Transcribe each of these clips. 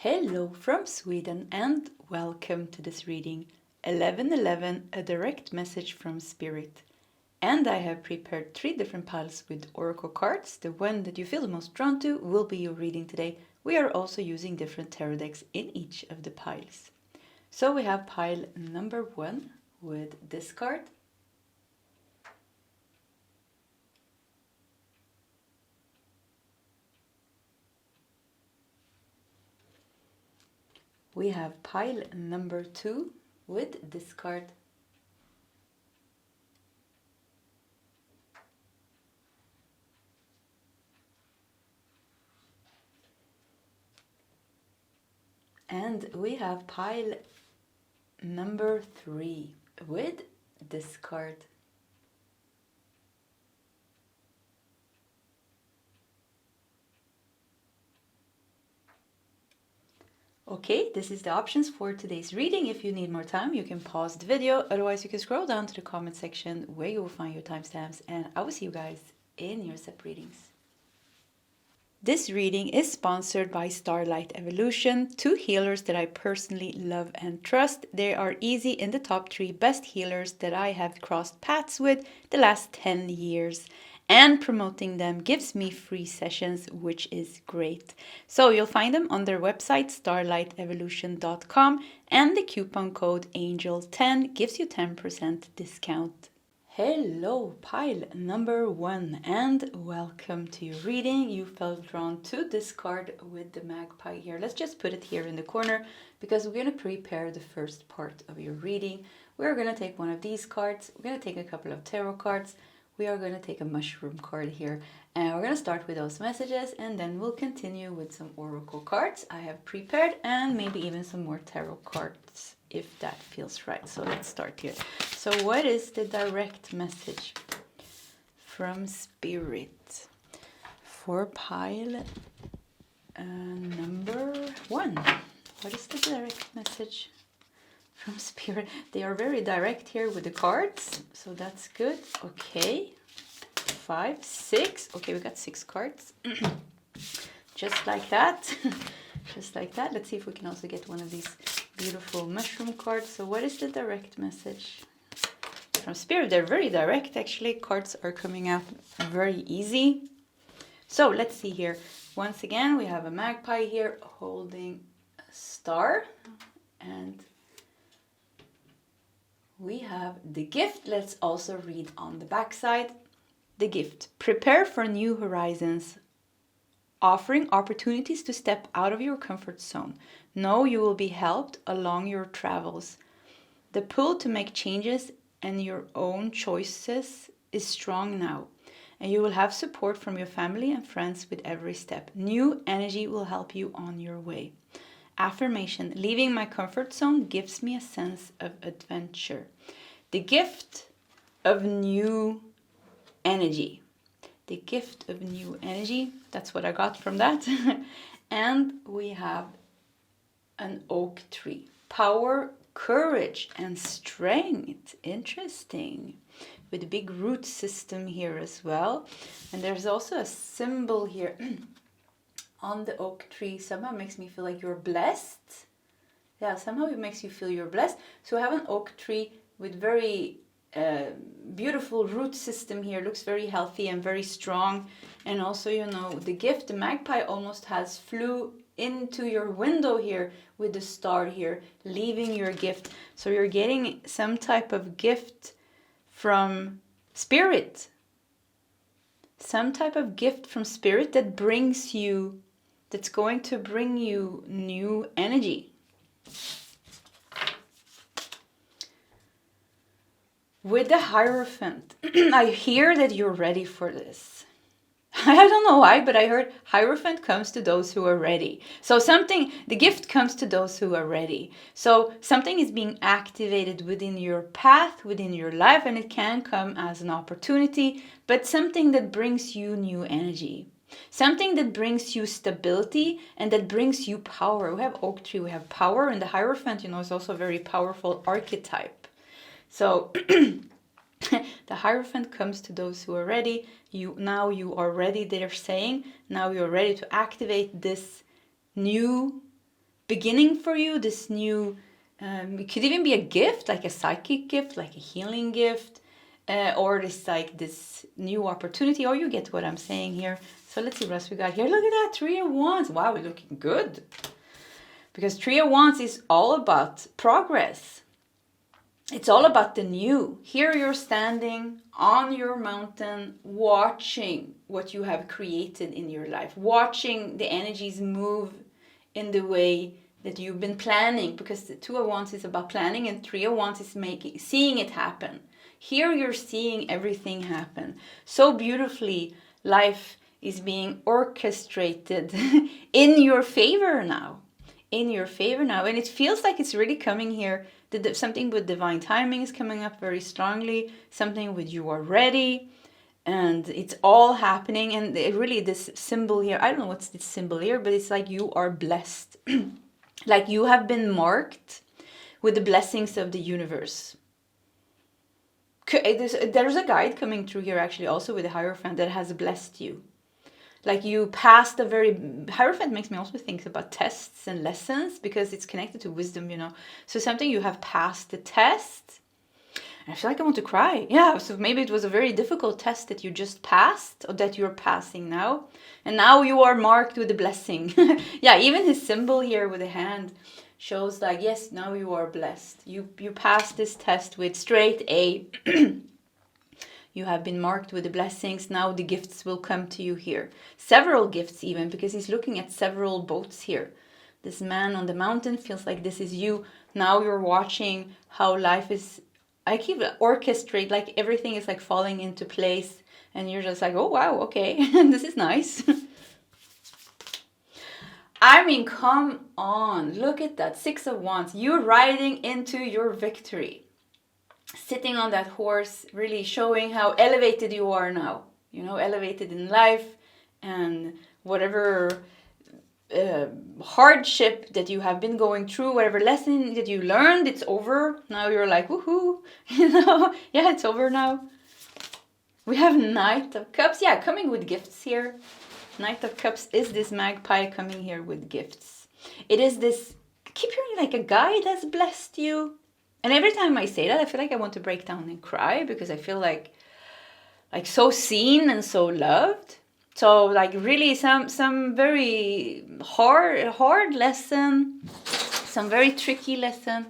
Hello from Sweden and welcome to this reading 1111, a direct message from Spirit. And I have prepared 3 different piles with oracle cards. The one that you feel the most drawn to will be your reading today. We are also using different tarot decks in each of the piles. So we have pile number 1 with this card. We have pile number 2 with this card. And we have pile number 3 with this card. Okay, this is the options for today's reading. If you need more time, you can pause the video. Otherwise, you can scroll down to the comment section where you will find your timestamps. And I will see you guys in your SEP readings. This reading is sponsored by Starlight Evolution, 2 healers that I personally love and trust. They are easy in the top 3 best healers that I have crossed paths with the last 10 years. And promoting them gives me free sessions, which is great. So you'll find them on their website, starlightevolution.com, and the coupon code ANGEL10 gives you 10% discount. Hello, pile number 1, and welcome to your reading. You felt drawn to this card with the magpie here. Let's just put it here in the corner because we're going to prepare the first part of your reading. We're going to take one of these cards. We're going to take a couple of tarot cards. We are going to take a mushroom card here, and we're going to start with those messages, and then we'll continue with some oracle cards I have prepared, and maybe even some more tarot cards if that feels right. So let's start here. So what is the direct message from Spirit for pile number 1? What is the direct message from Spirit? They are very direct here with the cards, so that's good. Okay, 5, 6. Okay, we got 6 cards. Just like that. Just like that. Let's see if we can also get one of these beautiful mushroom cards. So what is the direct message from Spirit? They're very direct, actually. Cards are coming out very easy. So let's see here. Once again, we have a magpie here holding a star, and we have the gift. Let's also read on the back side. The gift. Prepare for new horizons, offering opportunities to step out of your comfort zone. Know you will be helped along your travels. The pull to make changes and your own choices is strong now, and you will have support from your family and friends with every step. New energy will help you on your way. Affirmation. Leaving my comfort zone gives me a sense of adventure. The gift of new energy. The gift of new energy. That's what I got from that. And we have an oak tree. Power, courage, and strength. Interesting. With a big root system here as well. And there's also a symbol here on the oak tree. Somehow makes me feel like you're blessed. Yeah, somehow it makes you feel you're blessed. So we have an oak tree with very beautiful root system here. Looks very healthy and very strong. And also, you know, the gift, the magpie almost has flew into your window here with the star here, leaving your gift. So you're getting some type of gift from Spirit. Some type of gift from Spirit that brings you, that's going to bring you new energy. With the Hierophant, I hear that you're ready for this. I don't know why, but I heard Hierophant comes to those who are ready. So the gift comes to those who are ready. So something is being activated within your path, within your life, and it can come as an opportunity, but something that brings you new energy. Something that brings you stability and that brings you power. We have oak tree, we have power, and the Hierophant, you know, is also a very powerful archetype. So the Hierophant comes to those who are ready. Now you are ready, they're saying. Now you're ready to activate this new beginning for you, this new, it could even be a gift, like a psychic gift, like a healing gift, or this new opportunity, or you get what I'm saying here. So let's see what else we got here. Look at that, 3 of Wands. Wow, we're looking good. Because 3 of Wands is all about progress. It's all about the new. Here you're standing on your mountain, watching what you have created in your life, watching the energies move in the way that you've been planning, because the 2 of Wands is about planning and 3 of Wands is seeing it happen. Here you're seeing everything happen. So beautifully, life is being orchestrated in your favor now. In your favor now. And it feels like it's really coming here. Something with divine timing is coming up very strongly. Something with you are ready. And it's all happening. And really this symbol here, I don't know what's this symbol here, but it's like you are blessed. Like you have been marked with the blessings of the universe. There's a guide coming through here actually also with a Hierophant that has blessed you. Like you passed Hierophant makes me also think about tests and lessons because it's connected to wisdom, you know. So something you have passed the test. And I feel like I want to cry. Yeah, so maybe it was a very difficult test that you just passed or that you're passing now. And now you are marked with a blessing. Yeah, even his symbol here with a hand shows like, yes, now you are blessed. You passed this test with straight A. You have been marked with the blessings. Now the gifts will come to you here. Several gifts even, because he's looking at several boats here. This man on the mountain feels like this is you. Now you're watching how life is, I keep orchestrate, like everything is like falling into place. And you're just like, oh wow, okay, this is nice. I mean, come on, look at that, 6 of Wands. You're riding into your victory. Sitting on that horse, really showing how elevated you are now. You know, elevated in life and whatever hardship that you have been going through, whatever lesson that you learned, it's over. Now you're like, woohoo, you know, yeah, it's over now. We have Knight of Cups, yeah, coming with gifts here. Knight of Cups is this magpie coming here with gifts. It is this, keep hearing like a guide has blessed you. And every time I say that, I feel like I want to break down and cry because I feel like so seen and so loved. So like really some very hard lesson, some very tricky lesson.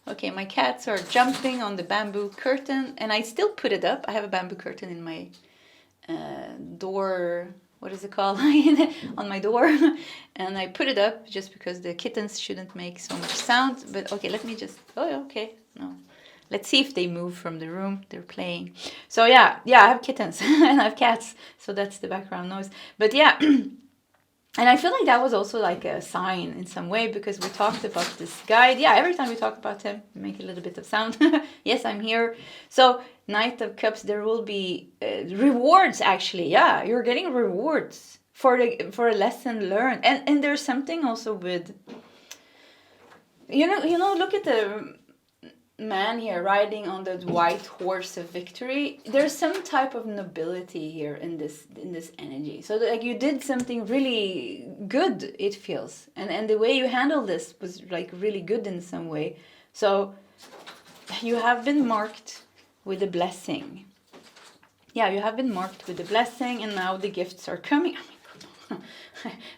Okay, my cats are jumping on the bamboo curtain and I still put it up. I have a bamboo curtain in my door, what is it called? On my door. And I put it up just because the kittens shouldn't make so much sound. But okay, let me just, oh, okay. No, let's see if they move from the room. They're playing. So yeah, I have kittens and I have cats. So that's the background noise. But yeah, and I feel like that was also like a sign in some way because we talked about this guide. Yeah, every time we talk about him, we make a little bit of sound. Yes, I'm here. So Knight of Cups, there will be rewards actually. Yeah, you're getting rewards for a lesson learned. And there's something also with, you know, look at the man here riding on the white horse of victory. There's some type of nobility here in this energy. So like you did something really good, it feels, and the way you handled this was like really good in some way. So you have been marked with a blessing. Yeah, you have been marked with a blessing, and now the gifts are coming. Oh my God.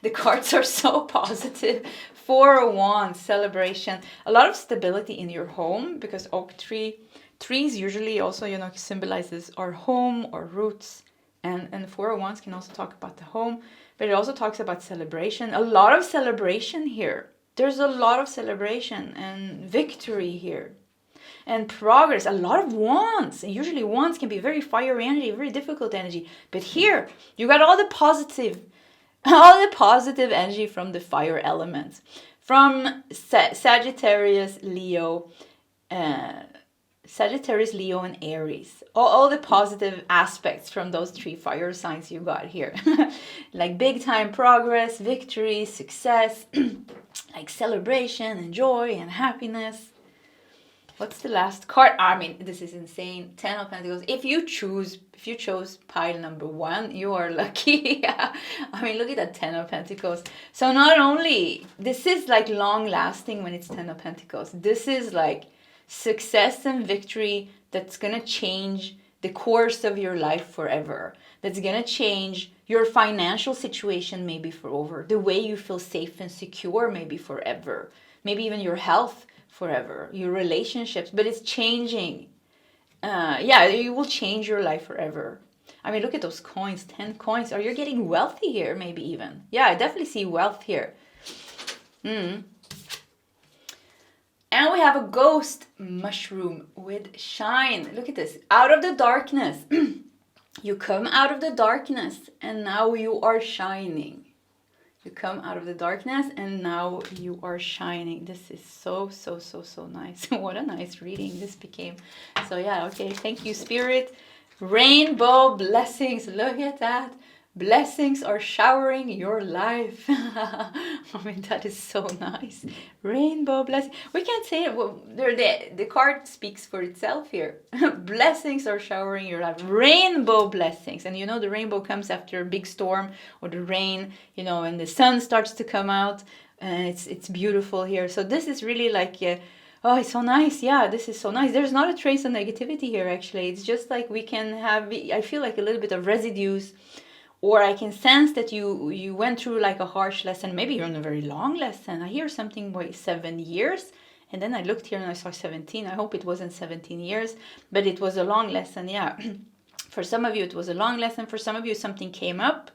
The cards are so positive. 4 of Wands, celebration. A lot of stability in your home because oak trees usually also, you know, symbolizes our home or roots. And 4 of Wands can also talk about the home, but it also talks about celebration. A lot of celebration here. There's a lot of celebration and victory here. And progress, a lot of wands. And usually wands can be very fiery energy, very difficult energy. But here, you got all the positive energy from the fire elements. From Sagittarius, Leo, and Aries. All the positive aspects from those 3 fire signs you got here. Like big time progress, victory, success, like celebration and joy and happiness. What's the last card? I mean, this is insane. 10 of Pentacles. If you chose pile number 1, you are lucky. I mean, look at that 10 of Pentacles. So not only, this is like long lasting when it's 10 of Pentacles. This is like success and victory that's going to change the course of your life forever. That's going to change your financial situation maybe forever. The way you feel safe and secure maybe forever. Maybe even your health forever, your relationships, but it's changing. Yeah, you will change your life forever. I mean, look at those coins, 10 coins. Are you getting wealthy here, maybe even? Yeah, I definitely see wealth here. And we have a ghost mushroom with shine. Look at this. Out of the darkness. You come out of the darkness and now you are shining. You come out of the darkness and now you are shining. This is so nice. What a nice reading this became. So yeah, okay, thank you, Spirit. Rainbow blessings. Look at that. Blessings are showering your life. I mean, that is so nice. Rainbow blessings. We can't say it. Well, the card speaks for itself here. Blessings are showering your life. Rainbow blessings. And you know, the rainbow comes after a big storm or the rain, you know, and the sun starts to come out. And it's beautiful here. So this is really like... oh, it's so nice. Yeah, this is so nice. There's not a trace of negativity here, actually. It's just like we can have... I feel like a little bit of residues. Or I can sense that you went through like a harsh lesson. Maybe you're on a very long lesson. I hear something like 7 years. And then I looked here and I saw 17. I hope it wasn't 17 years. But it was a long lesson, yeah. For some of you, it was a long lesson. For some of you, something came up.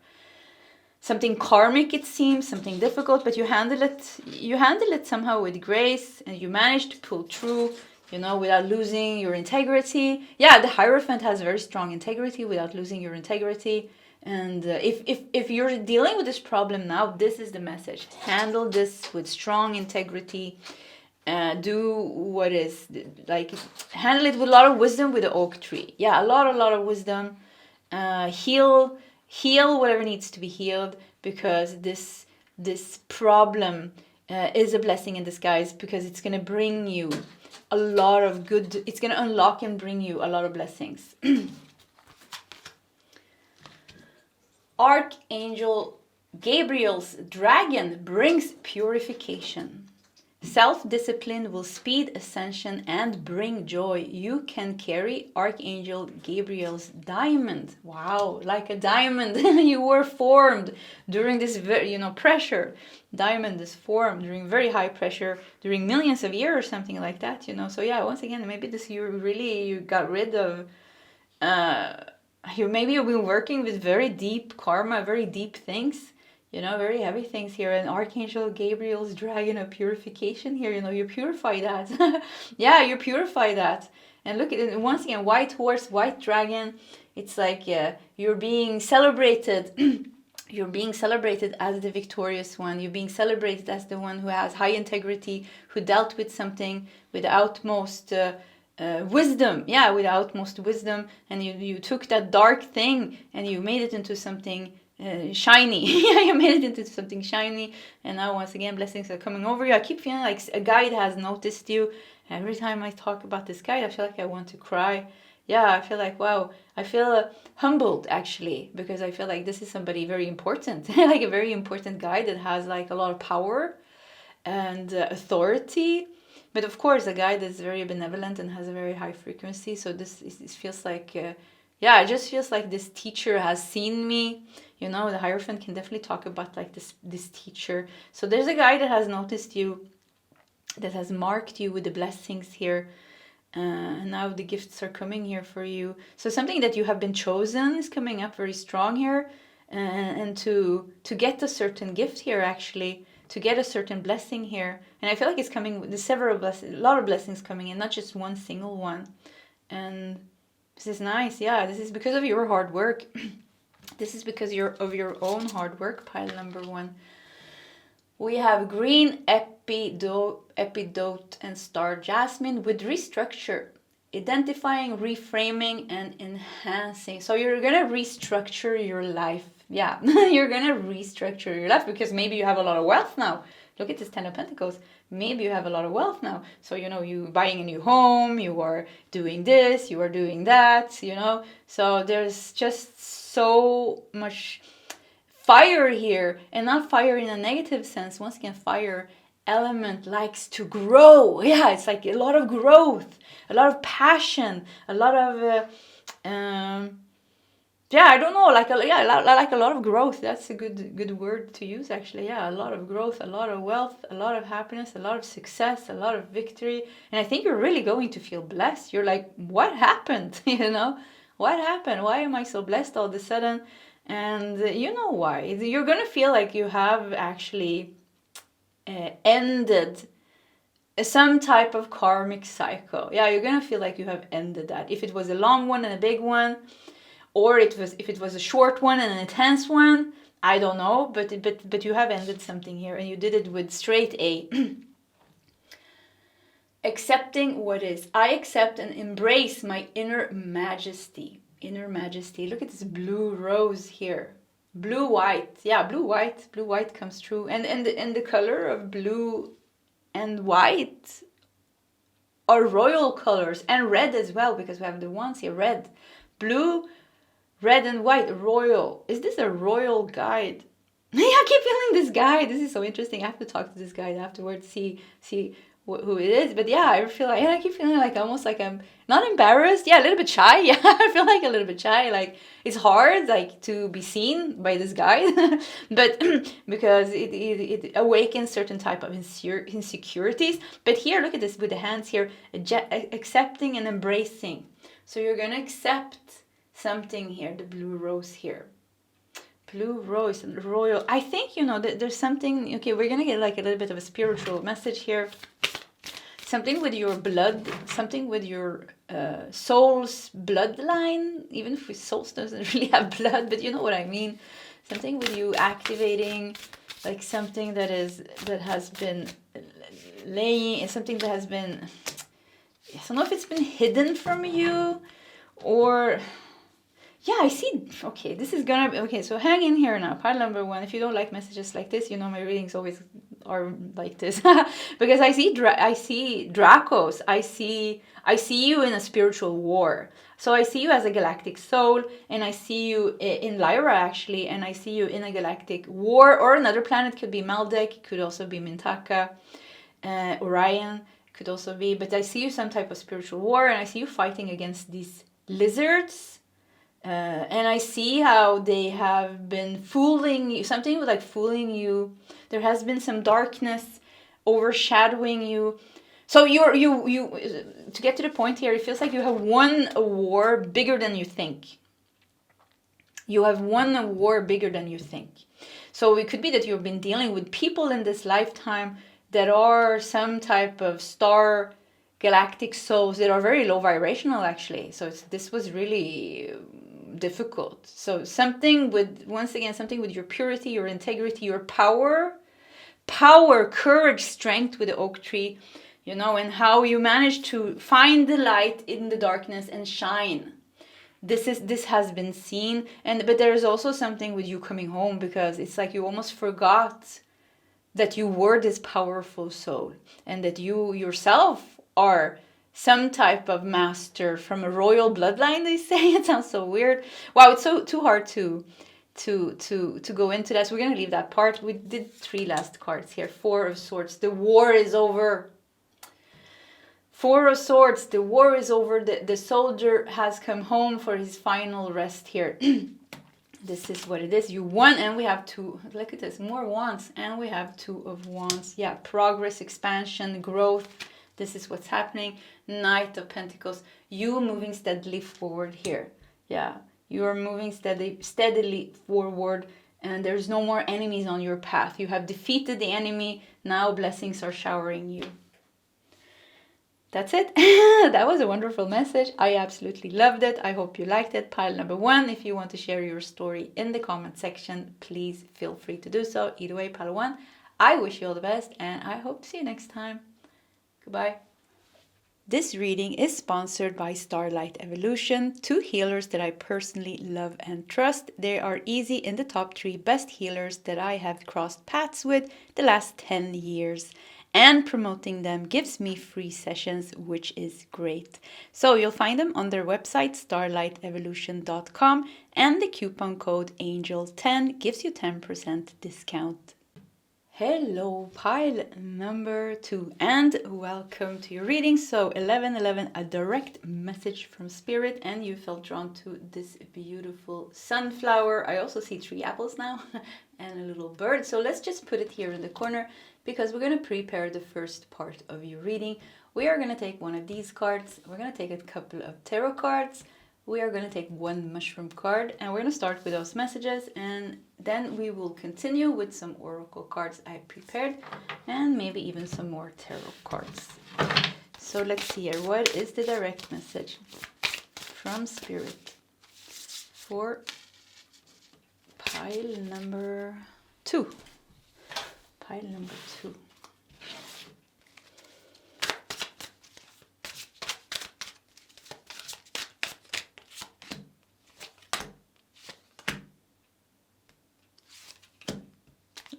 Something karmic, it seems. Something difficult. But you handle it somehow with grace. And you managed to pull through, you know, without losing your integrity. Yeah, the Hierophant has very strong integrity without losing your integrity. And if you're dealing with this problem now, this is the message. Handle this with strong integrity. Do what is, like, handle it with a lot of wisdom with the oak tree. Yeah, a lot of wisdom. Heal whatever needs to be healed, because this problem is a blessing in disguise, because it's going to bring you a lot of good. It's going to unlock and bring you a lot of blessings. Archangel Gabriel's dragon brings purification. Self-discipline will speed ascension and bring joy. You can carry Archangel Gabriel's diamond. Wow, like a diamond. You were formed during this pressure. Diamond is formed during very high pressure, during millions of years or something like that, you know. So yeah, once again, maybe you got rid of... you've been working with very deep karma, very deep things, you know, very heavy things here. And Archangel Gabriel's dragon of purification here, you know, you purify that. Yeah, you purify that. And look at it, once again, white horse, white dragon. It's like you're being celebrated. You're being celebrated as the victorious one. You're being celebrated as the one who has high integrity, who dealt with something with the utmost... wisdom, yeah, with utmost wisdom, and you took that dark thing and you made it into something shiny. Yeah, you made it into something shiny, and now once again blessings are coming over you. I keep feeling like a guide has noticed you. Every time I talk about this guide, I feel like I want to cry. Yeah, I feel like, wow, I feel humbled actually, because I feel like this is somebody very important, like a very important guide that has like a lot of power and authority. But of course, a guy that's very benevolent and has a very high frequency. So this feels like, it just feels like this teacher has seen me. You know, the Hierophant can definitely talk about like this teacher. So there's a guy that has noticed you, that has marked you with the blessings here. And now the gifts are coming here for you. So something that you have been chosen is coming up very strong here. And to get a certain gift here, actually, to get a certain blessing here. And I feel like it's coming with a lot of blessings coming in, not just one single one. And this is nice. Yeah, this is because of your hard work. This is because of your own hard work, pile number 1. We have green epidote and star jasmine with restructure, identifying, reframing, and enhancing. So you're going to restructure your life. Yeah, you're going to restructure your life because maybe you have a lot of wealth now. Look at this 10 of Pentacles. Maybe you have a lot of wealth now. So, you know, you buying a new home, you are doing this, you are doing that, you know. So there's just so much fire here, and not fire in a negative sense. Once again, fire element likes to grow. Yeah, it's like a lot of growth, a lot of passion, a lot of yeah, I don't know, like a lot of growth. That's a good word to use, actually. Yeah, a lot of growth, a lot of wealth, a lot of happiness, a lot of success, a lot of victory. And I think you're really going to feel blessed. You're like, what happened? You know, what happened? Why am I so blessed all of a sudden? And you know why. You're gonna feel like you have actually ended some type of karmic cycle. Yeah, you're gonna feel like you have ended that. If it was a long one and a big one, or if it was a short one and an intense one, I don't know, but you have ended something here, and you did it with straight A. Accepting what is. I accept and embrace my inner majesty. Inner majesty. Look at this blue rose here. Blue white. Yeah, blue white comes true. And the color of blue and white are royal colors, and red as well, because we have the ones here. Red, blue, red and white, royal. Is this a royal guide? Yeah, I keep feeling this guide. This is so interesting. I have to talk to this guide afterwards, see who it is. But yeah, I feel like, I keep feeling like almost like I'm not embarrassed. Yeah, a little bit shy. Yeah, I feel like a little bit shy. Like it's hard, like, to be seen by this guide, but because it awakens certain type of insecurities. But here, look at this with the hands here, accepting and embracing. So you're gonna accept something here, the blue rose here. Blue rose, royal. I think, you know, there's something, okay, we're going to get like a little bit of a spiritual message here. Something with your blood, something with your soul's bloodline, even if souls doesn't really have blood, but you know what I mean. Something with you activating, like something that has been laying, something that has been, I don't know if it's been hidden from you, or... Yeah, I see. Okay, this is gonna be... Okay, so hang in here now. Pile number one. If you don't like messages like this, you know my readings always are like this. Because I see Dracos. I see you in a spiritual war. So I see you as a galactic soul, and I see you in Lyra, actually, and I see you in a galactic war, or another planet. Could be Maldek, could also be Mintaka, Orion, could also be. But I see you some type of spiritual war, and I see you fighting against these lizards. And I see how they have been fooling you, something like fooling you. There has been some darkness overshadowing you. So you to get to the point here, it feels like you have won a war bigger than you think. You have won a war bigger than you think. So it could be that you've been dealing with people in this lifetime that are some type of star galactic souls that are very low vibrational, actually. So this was really difficult. So something with, once again, something with your purity, your integrity, your power, courage, strength with the oak tree, you know, and how you manage to find the light in the darkness and shine. This has been seen, but there is also something with you coming home, because it's like you almost forgot that you were this powerful soul, and that you yourself are some type of master from a royal bloodline, they say. It sounds so weird. Wow, it's so too hard to go into that. So we're gonna leave that part. We did 3 last cards here. 4 of Swords. The war is over. 4 of Swords. The war is over. The soldier has come home for his final rest here. This is what it is. You won, and we have 2. Look at this. More wands, and we have 2 of Wands. Yeah, progress, expansion, growth. This is what's happening. Knight of Pentacles. You moving steadily forward here. Yeah, you are moving steadily forward, and there's no more enemies on your path. You have defeated the enemy. Now blessings are showering you. That's it. That was a wonderful message. I absolutely loved it. I hope you liked it. Pile number 1. If you want to share your story in the comment section, please feel free to do so. Either way, pile 1. I wish you all the best, and I hope to see you next time. Goodbye. This reading is sponsored by Starlight Evolution, 2 healers that I personally love and trust. They are easy in the top 3 best healers that I have crossed paths with the last 10 years. And promoting them gives me free sessions, which is great. So you'll find them on their website, starlightevolution.com, and the coupon code ANGEL10 gives you 10% discount. Hello, pile number 2, and welcome to your reading. So 1111, a direct message from Spirit, and you felt drawn to this beautiful sunflower. I also see 3 apples now and a little bird. So let's just put it here in the corner because we're going to prepare the first part of your reading. We are going to take one of these cards. We're going to take a couple of tarot cards. We are going to take 1 mushroom card, and we're going to start with those messages, and then we will continue with some oracle cards I prepared, and maybe even some more tarot cards. So let's see here. What is the direct message from Spirit for pile number 2? Pile number 2.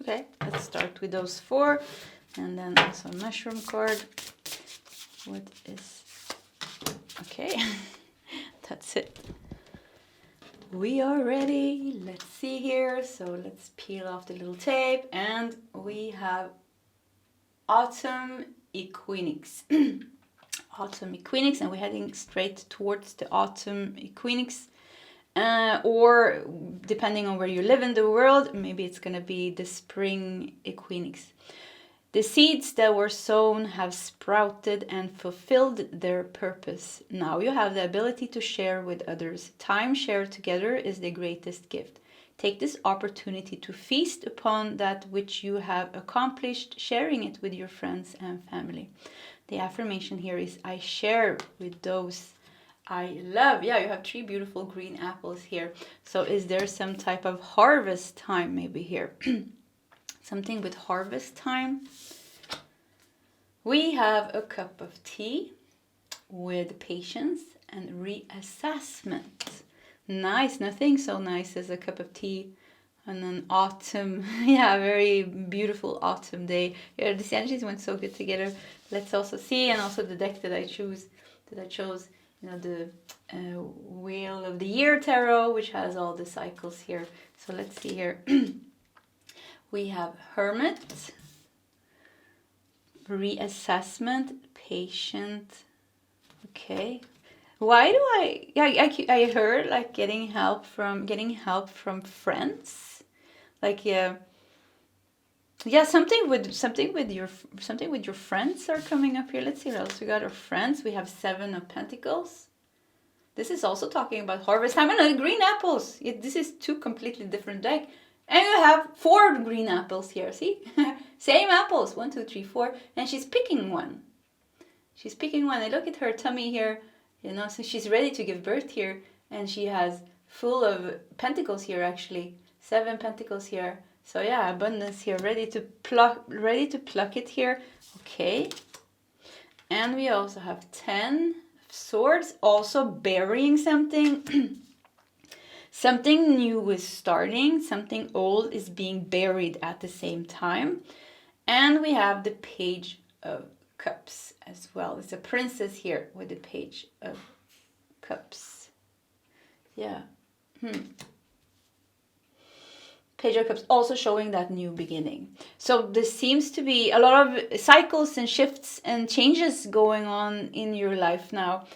Okay, let's start with those 4, and then also a mushroom card. What is... Okay, that's it. We are ready. Let's see here. So let's peel off the little tape, and we have autumn equinox. Autumn equinox, and we're heading straight towards the autumn equinox. Or depending on where you live in the world, maybe it's going to be the spring equinox. The seeds that were sown have sprouted and fulfilled their purpose. Now you have the ability to share with others. Time shared together is the greatest gift. Take this opportunity to feast upon that which you have accomplished, sharing it with your friends and family. The affirmation here is, I share with those I love. Yeah, you have 3 beautiful green apples here. So is there some type of harvest time maybe here? Something with harvest time. We have a cup of tea with patience and reassessment. Nice. Nothing so nice as a cup of tea on an autumn. Yeah, very beautiful autumn day. Yeah, these energies went so good together. Let's also see, and also the deck that I chose. You know, the Wheel of the Year Tarot, which has all the cycles here. So let's see here. We have Hermit, reassessment, patient. Okay. Why do I heard like getting help from friends, like something with your friends are coming up here. Let's see what else we got. Our friends. We have 7 of Pentacles. This is also talking about harvest time and green apples. This is 2 completely different deck. And you have 4 green apples here. See, same apples. 1, 2, 3, 4. And she's picking one. And look at her tummy here. You know, so she's ready to give birth here, and she has full of pentacles here. Actually, 7 pentacles here. So yeah, abundance here, ready to pluck it here. Okay. And we also have 10 swords, also burying something. Something new is starting, something old is being buried at the same time. And we have the Page of Cups as well. It's a princess here with the Page of Cups. Yeah. Page of Cups also showing that new beginning. So there seems to be a lot of cycles and shifts and changes going on in your life now.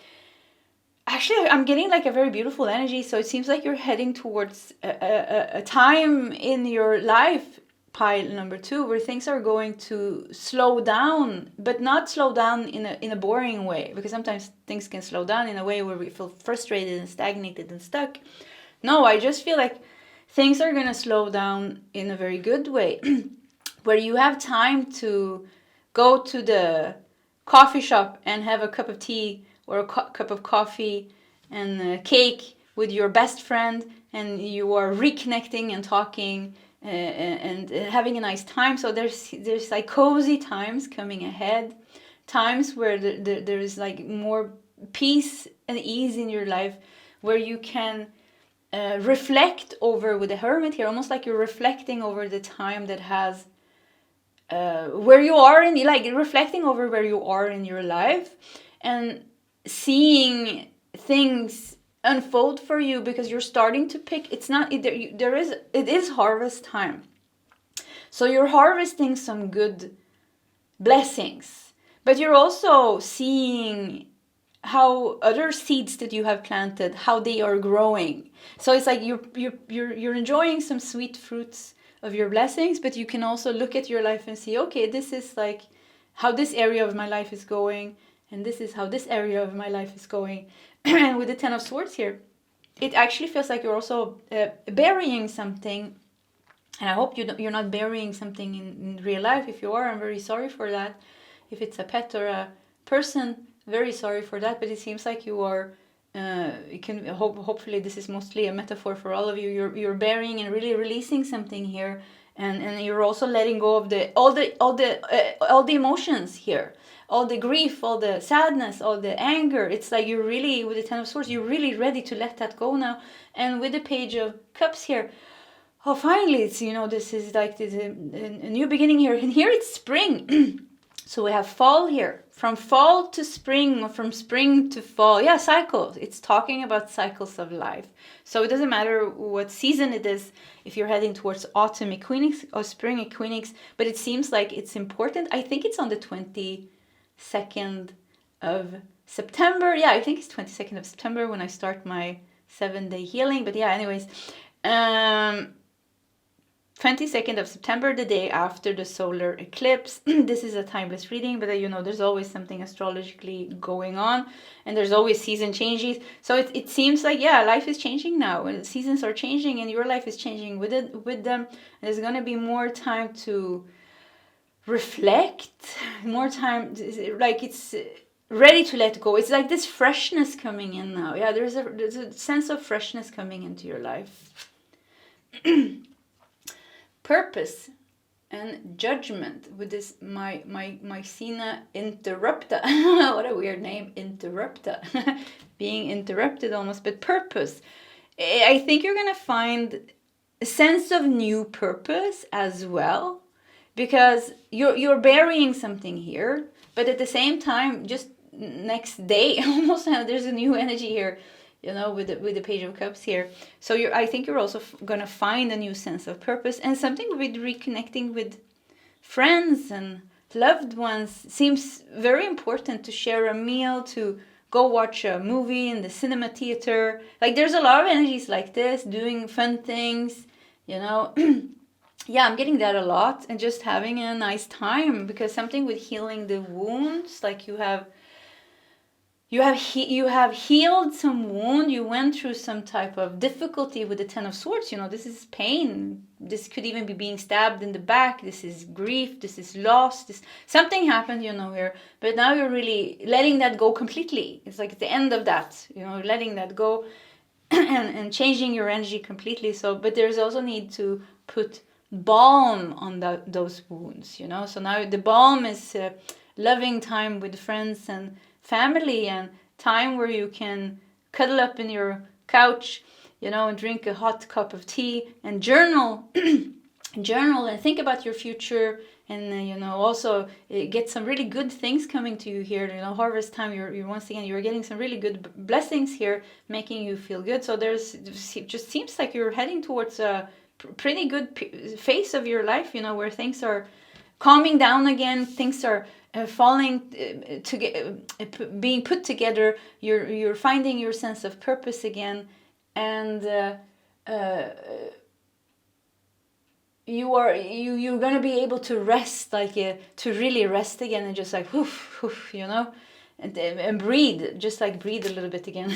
Actually, I'm getting like a very beautiful energy. So it seems like you're heading towards a time in your life, pile number 2, where things are going to slow down, but not slow down in a boring way, because sometimes things can slow down in a way where we feel frustrated and stagnated and stuck. No, I just feel like things are going to slow down in a very good way, where you have time to go to the coffee shop and have a cup of tea or a cup of coffee and a cake with your best friend, and you are reconnecting and talking and having a nice time. So there's like cozy times coming ahead. times where there is like more peace and ease in your life, where you can reflect over, with the Hermit here, almost like you're reflecting over the time that has where you are in, like reflecting over where you are in your life and seeing things unfold for you, because you're starting to pick. It's not it is harvest time, so you're harvesting some good blessings, but you're also seeing how other seeds that you have planted, how they are growing. So it's like you're enjoying some sweet fruits of your blessings, but you can also look at your life and see, okay, this is like how this area of my life is going, and this is how this area of my life is going. And with the Ten of Swords here, it actually feels like you're also burying something. And I hope you're not burying something in real life. If you are, I'm very sorry for that. If it's a pet or a person, very sorry for that. But it seems like you are. You can hopefully this is mostly a metaphor for all of you. You're burying and really releasing something here, and you're also letting go of all the emotions here, all the grief, all the sadness, all the anger. It's like you're really, with the Ten of Swords, you're really ready to let that go now. And with the Page of Cups here, oh, finally, it's, this is like this, a new beginning here. And here it's spring. So we have fall here. From fall to spring, or from spring to fall. Yeah, cycles. It's talking about cycles of life. So it doesn't matter what season it is, if you're heading towards autumn equinox or spring equinox. But it seems like it's important. I think it's on the 22nd of September. Yeah, I think it's 22nd of September when I start my 7-day healing. But yeah, anyways. 22nd of September, the day after the solar eclipse. This is a timeless reading, but there's always something astrologically going on, and there's always season changes. So it seems like, yeah, life is changing now, and seasons are changing, and your life is changing with them. And there's going to be more time to reflect, more time, like it's ready to let go. It's like this freshness coming in now. Yeah, there's a sense of freshness coming into your life. Purpose and judgment with this Mycena interrupta. What a weird name, interrupta. Being interrupted almost, but purpose. I think you're gonna find a sense of new purpose as well, because you're burying something here, but at the same time, just next day, almost there's a new energy here. With the Page of Cups here. So I think you're also going to find a new sense of purpose, and something with reconnecting with friends and loved ones. Seems very important to share a meal, to go watch a movie in the cinema theater. Like there's a lot of energies like this, doing fun things, Yeah, I'm getting that a lot, and just having a nice time, because something with healing the wounds, like you have healed some wound. You went through some type of difficulty with the Ten of Swords. This is pain. This could even be being stabbed in the back. This is grief. This is loss. Something happened, here. But now you're really letting that go completely. It's like at the end of that, letting that go and changing your energy completely. So, but there's also need to put balm on those wounds, So now the balm is loving time with friends and family, and time where you can cuddle up in your couch, and drink a hot cup of tea and journal and think about your future, and also get some really good things coming to you here. Harvest time, you're once again, you're getting some really good blessings here, making you feel good. So it just seems like you're heading towards a pretty good phase of your life, where things are calming down again, things are falling being put together. You're finding your sense of purpose again, and you're gonna be able to rest, to really rest again, and just like whoof, and breathe, just like breathe a little bit again.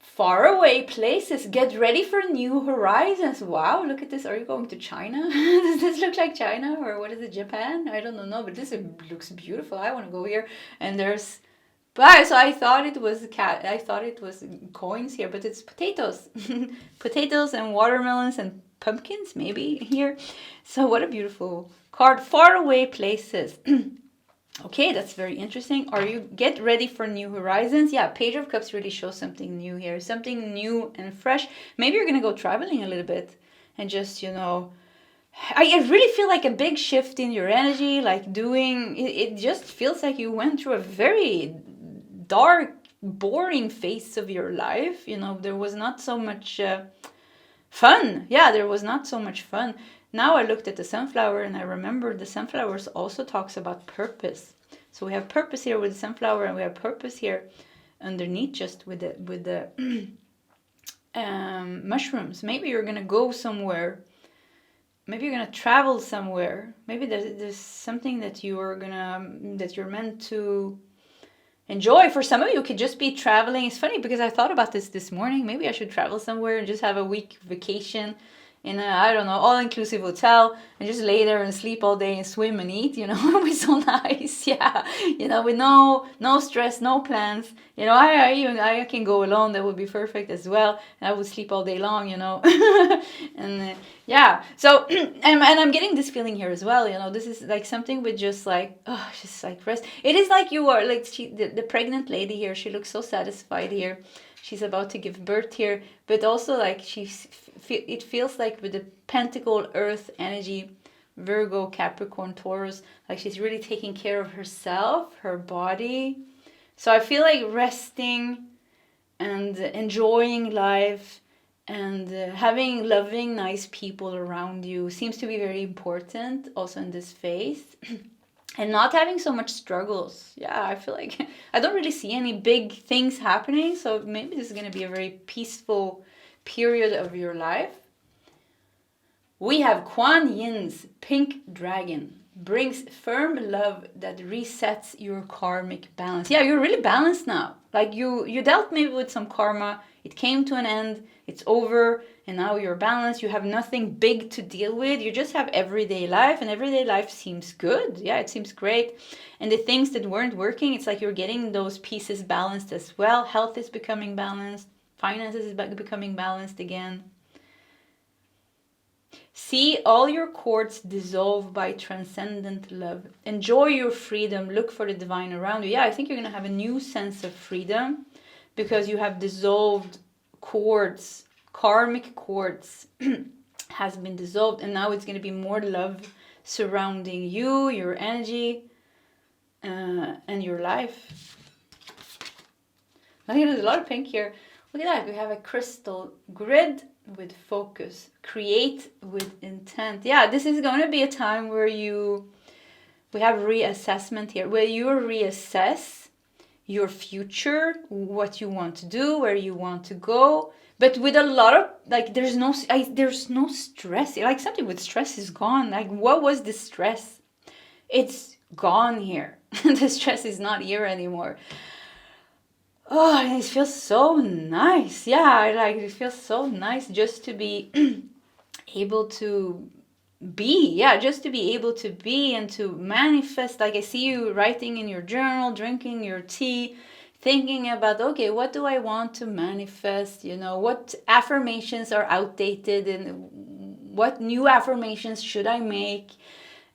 Faraway places, get ready for new horizons. Wow, look at this. Are you going to China? Does this look like China, or what is it, Japan? I don't know, but this looks beautiful. I want to go here. And there's, so I thought it was coins here, but it's potatoes. Potatoes and watermelons and pumpkins maybe here. So what a beautiful card. Far away places. Okay, that's very interesting. Are you get ready for new horizons? Yeah, Page of Cups really shows something new here, something new and fresh. Maybe you're gonna go traveling a little bit and just, you know, I really feel like a big shift in your energy, like doing it just feels like you went through a very dark, boring phase of your life. You know, there was not so much fun. Yeah, there was not so much fun. Now I looked at the sunflower and I remember the sunflowers also talks about purpose. So we have purpose here with the sunflower, and we have purpose here underneath just with the mushrooms. Maybe you're gonna go somewhere. Maybe you're gonna travel somewhere. Maybe there's something that you're meant to enjoy. For some of you, it could just be traveling. It's funny because I thought about this morning. Maybe I should travel somewhere and just have a week vacation in a, I don't know, all-inclusive hotel and just lay there and sleep all day and swim and eat, you know. It would be so nice. Yeah, you know, with no stress, no plans. You know, I can go alone. That would be perfect as well. And I would sleep all day long, you know. And yeah, so and I'm getting this feeling here as well. You know, this is like something with just like, oh, just like rest. It is like you are like the pregnant lady here. She looks so satisfied here. She's about to give birth here, but also like it feels like with the Pentacle Earth energy, Virgo, Capricorn, Taurus, like she's really taking care of herself, her body. So I feel like resting and enjoying life and having loving, nice people around you seems to be very important also in this phase. And not having so much struggles. Yeah, I feel like I don't really see any big things happening. So maybe this is going to be a very peaceful period of your life. We have Kuan Yin's Pink Dragon. Brings firm love that resets your karmic balance. Yeah, you're really balanced now. Like you dealt maybe with some karma. It came to an end. It's over. And now you're balanced. You have nothing big to deal with. You just have everyday life. And everyday life seems good. Yeah, it seems great. And the things that weren't working, it's like you're getting those pieces balanced as well. Health is becoming balanced. Finances is becoming balanced again. See all your cords dissolve by transcendent love. Enjoy your freedom. Look for the divine around you. Yeah, I think you're going to have a new sense of freedom because you have dissolved cords, karmic cords has been dissolved, and now it's going to be more love surrounding you, your energy, and your life. Look, there's a lot of pink here. Look at that. We have a crystal grid with focus. Create with intent. Yeah, this is going to be a time where we have reassessment here, where you reassess your future, what you want to do, where you want to go, but with a lot of, like, there's no stress. Like, something with stress is gone. Like, what was the stress? It's gone here. The stress is not here anymore. Oh, and it feels so nice. Yeah, like, it feels so nice just to be able to be. Yeah, just to be able to be and to manifest. Like, I see you writing in your journal, drinking your tea, thinking about, okay, what do I want to manifest? You know, what affirmations are outdated and what new affirmations should I make?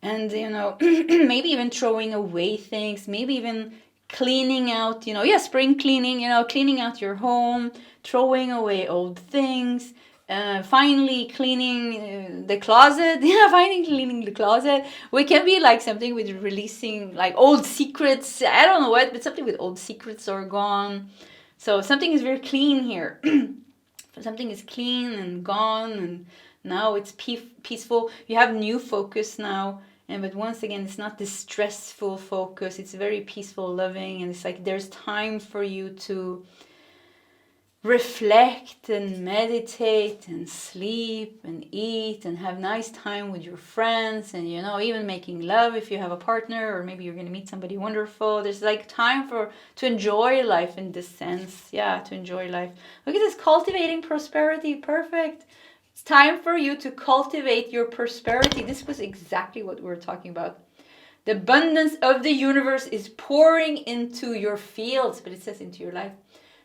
And, you know, maybe even throwing away things, maybe even cleaning out, you know, yeah, spring cleaning, you know, cleaning out your home, throwing away old things, finally cleaning the closet. Yeah, finally cleaning the closet. We can be like something with releasing like old secrets. I don't know what, but something with old secrets are gone. So something is very clean here. Something is clean and gone, and now it's peaceful. You have new focus now. But once again, it's not this stressful focus. It's very peaceful, loving, and it's like there's time for you to reflect and meditate and sleep and eat and have nice time with your friends, and, you know, even making love if you have a partner, or maybe you're going to meet somebody wonderful. There's like time to enjoy life in this sense. Yeah, to enjoy life. Look at this, cultivating prosperity. Perfect. It's time for you to cultivate your prosperity. This was exactly what we were talking about. The abundance of the universe is pouring into your fields, but it says into your life.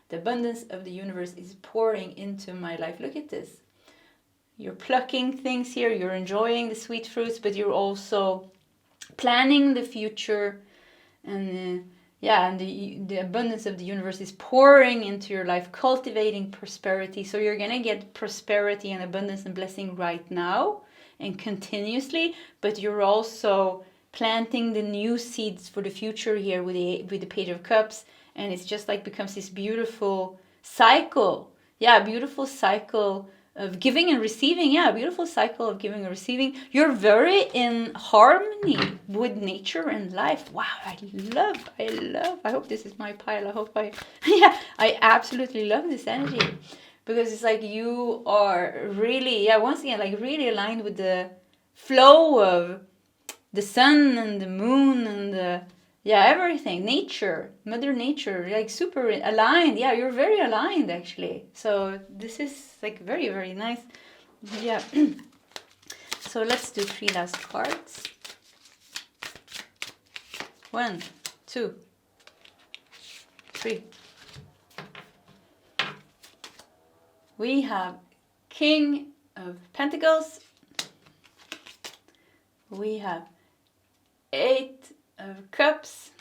The abundance of the universe is pouring into my life. Look at this. You're plucking things here, you're enjoying the sweet fruits, but you're also planning the future. And and the abundance of the universe is pouring into your life, cultivating prosperity. So you're going to get prosperity and abundance and blessing right now and continuously, but you're also planting the new seeds for the future here with the Page of Cups. And it's just like becomes this beautiful cycle. Yeah, beautiful cycle of giving and receiving. Yeah, beautiful cycle of giving and receiving. You're very in harmony with nature and life. Wow, I hope this is my pile. I absolutely love this energy, because it's like you are really, once again, like really aligned with the flow of the sun and the moon and the everything, nature, mother nature, like super aligned. Yeah, you're very aligned actually. So this is like very, very nice. Yeah. So let's do 3 last cards. 1, 2, 3. We have King of Pentacles. We have 8 of Cups.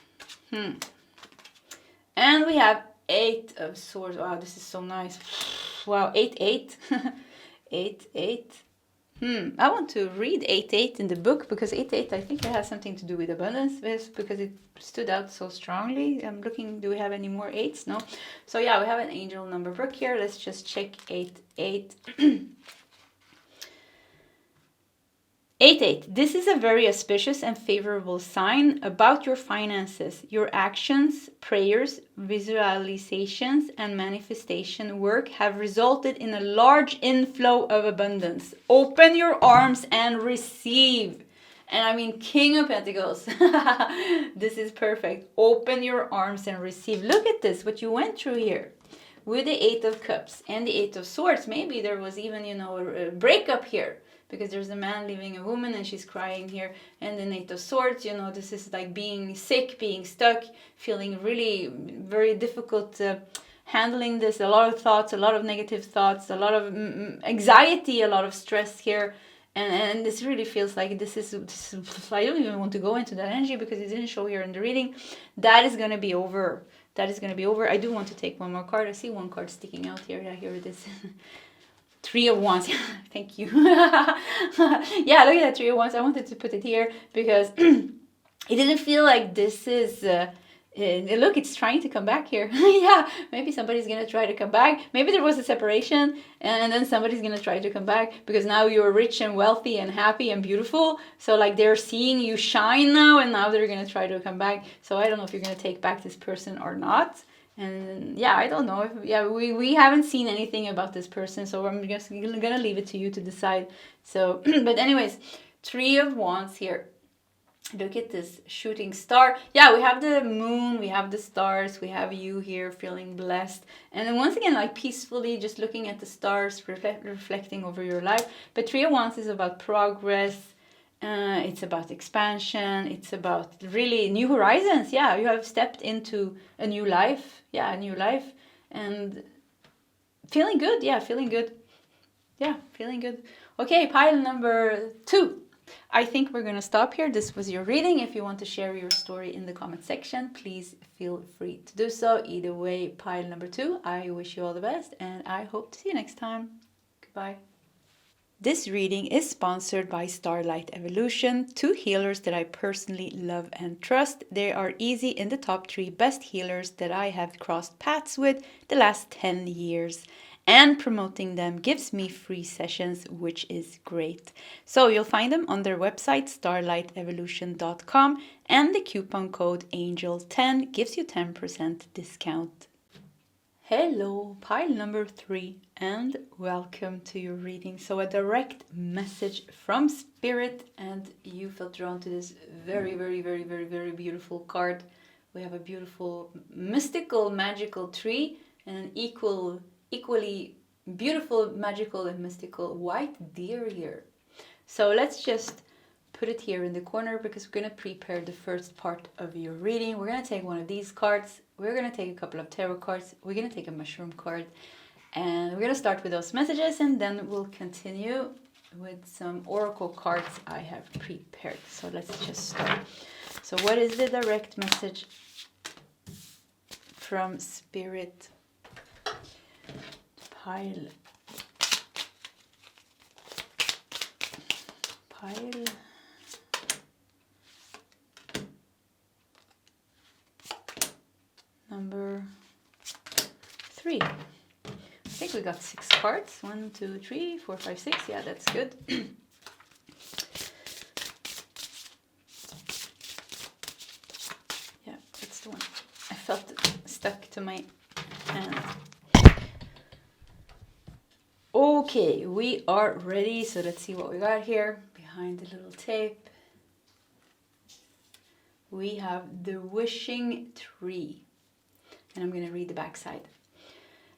And we have 8 of Swords. Wow, this is so nice. Wow, 8, 8. 8, 8. I want to read 8, 8 in the book, because 8, 8, I think it has something to do with abundance, because it stood out so strongly. I'm looking, do we have any more 8s? No. So yeah, we have an angel number book here. Let's just check 8, 8. 8, 8. This is a very auspicious and favorable sign about your finances. Your actions, prayers, visualizations, and manifestation work have resulted in a large inflow of abundance. Open your arms and receive. And I mean, King of Pentacles. This is perfect. Open your arms and receive. Look at this, what you went through here. With the 8 of Cups and the 8 of Swords. Maybe there was even, a breakup here, because there's a man leaving a woman and she's crying here. And the 8 of Swords, this is like being sick, being stuck, feeling really very difficult handling this. A lot of thoughts, a lot of negative thoughts, a lot of anxiety, a lot of stress here. And this really feels like this is, I don't even want to go into that energy because it didn't show here in the reading. That is going to be over. That is going to be over. I do want to take one more card. I see one card sticking out here. Yeah, here it is. 3 of Wands. Thank you. Yeah, look at that 3 of Wands. I wanted to put it here because it didn't feel like this is... look, it's trying to come back here. Yeah, maybe somebody's going to try to come back. Maybe there was a separation and then somebody's going to try to come back because now you're rich and wealthy and happy and beautiful. So like they're seeing you shine now and now they're going to try to come back. So I don't know if you're going to take back this person or not. And yeah, I don't know. We haven't seen anything about this person. So I'm just going to leave it to you to decide. So, but anyways, 3 of Wands here. Look at this shooting star. Yeah, we have the moon, we have the stars, we have you here feeling blessed. And then once again, like peacefully just looking at the stars, reflecting over your life. But 3 of Wands is about progress. It's about expansion. It's about really new horizons. Yeah, you have stepped into a new life. Yeah, a new life. And feeling good. Yeah, feeling good. Yeah, feeling good. Okay, pile number 2. I think we're going to stop here. This was your reading. If you want to share your story in the comment section, please feel free to do so. Either way, pile number 2, I wish you all the best and I hope to see you next time. Goodbye. This reading is sponsored by Starlight Evolution, 2 healers that I personally love and trust. They are easy in the top 3 best healers that I have crossed paths with the last 10 years. And promoting them gives me free sessions, which is great. So you'll find them on their website, starlightevolution.com, and the coupon code ANGEL10 gives you 10% discount. Hello, pile number 3, and welcome to your reading. So a direct message from Spirit, and you felt drawn to this very, very, very, very, very beautiful card. We have a beautiful, mystical, magical tree, and an equally beautiful, magical, and mystical white deer here. So let's just put it here in the corner because we're going to prepare the first part of your reading. We're going to take one of these cards. We're going to take a couple of tarot cards. We're going to take a mushroom card. And we're going to start with those messages, and then we'll continue with some oracle cards I have prepared. So let's just start. So what is the direct message from Spirit? Pile. Number 3. I think we got 6 cards. 1, 2, 3, 4, 5, 6. Yeah, that's good. Yeah, that's the one. I felt it stuck to my hand. Okay, we are ready. So let's see what we got here behind the little tape. We have the wishing tree. And I'm going to read the back side.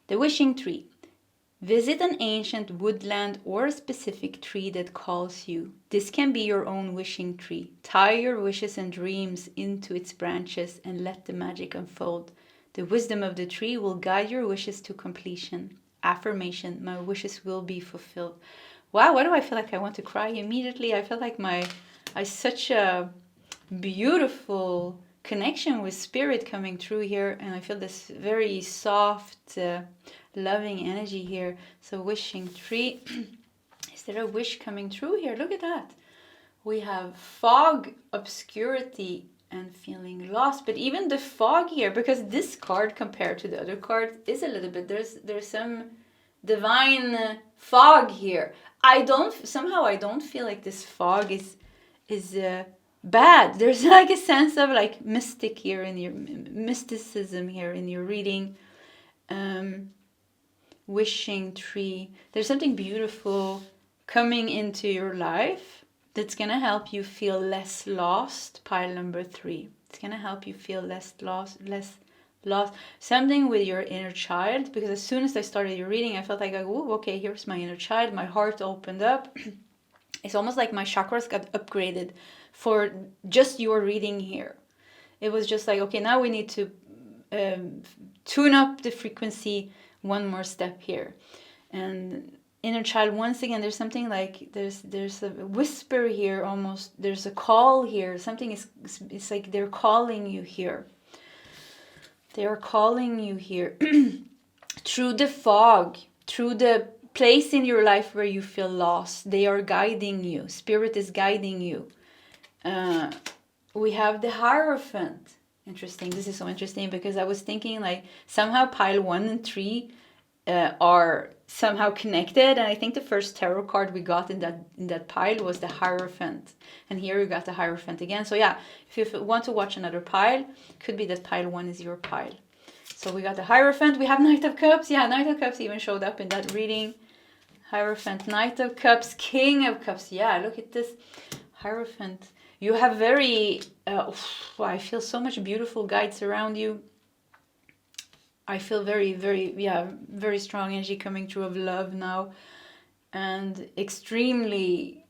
The wishing tree. Visit an ancient woodland or a specific tree that calls you. This can be your own wishing tree. Tie your wishes and dreams into its branches and let the magic unfold. The wisdom of the tree will guide your wishes to completion. Affirmation, my wishes will be fulfilled. Wow, why do I feel like I want to cry immediately? I feel like I such a beautiful connection with spirit coming through here, and I feel this very soft, loving energy here. So wishing tree. Is there a wish coming through here? Look at that. We have fog, obscurity, and feeling lost. But even the fog here, because this card compared to the other card is a little bit, there's some divine fog here. I don't feel like this fog is bad. There's like a sense of like mysticism here in your reading. Wishing tree. There's something beautiful coming into your life that's gonna help you feel less lost. Pile number 3. It's gonna help you feel less lost. Something with your inner child, because as soon as I started your reading, I felt like, oh, okay, here's my inner child. My heart opened up. It's almost like my chakras got upgraded for just your reading here. It was just like, okay, now we need to tune up the frequency one more step here. And inner child, once again, there's something like there's a whisper here, almost there's a call here. Something it's like they're calling you here. They are calling you here through the fog, through the place in your life where you feel lost. They are guiding you. Spirit is guiding you. We have the Hierophant. Interesting. This is so interesting because I was thinking like somehow pile 1 and 3 are somehow connected, and I think the first tarot card we got in that pile was the Hierophant, and here you got the Hierophant again. So yeah, if you want to watch another pile, could be that pile 1 is your pile. So we got the Hierophant. We have Knight of Cups. Yeah, Knight of Cups even showed up in that reading. Hierophant, Knight of Cups, King of Cups. Yeah, look at this Hierophant. You have very, I feel so much beautiful guides around you. I feel very, very, very strong energy coming through of love now. And extremely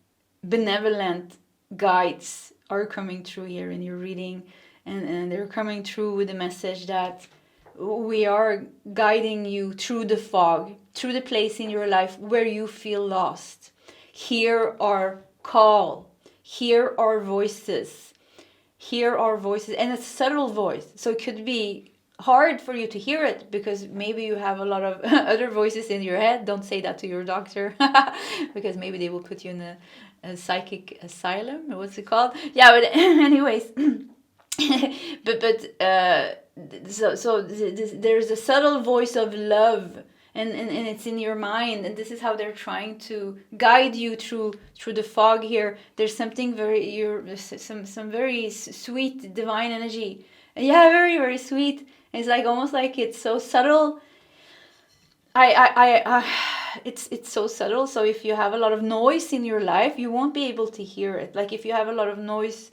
benevolent guides are coming through here in your reading. And they're coming through with the message that we are guiding you through the fog, through the place in your life where you feel lost. Hear our call. Hear our voices. Hear our voices. And it's a subtle voice. So it could be hard for you to hear it because maybe you have a lot of other voices in your head. Don't say that to your doctor because maybe they will put you in a psychic asylum, or what's it called? Yeah, but anyways, there's a subtle voice of love, and it's in your mind, and this is how they're trying to guide you through the fog here. There's something some very sweet divine energy. Yeah, very, very sweet. It's like almost like it's so subtle. It's so subtle. So if you have a lot of noise in your life, you won't be able to hear it. Like if you have a lot of noise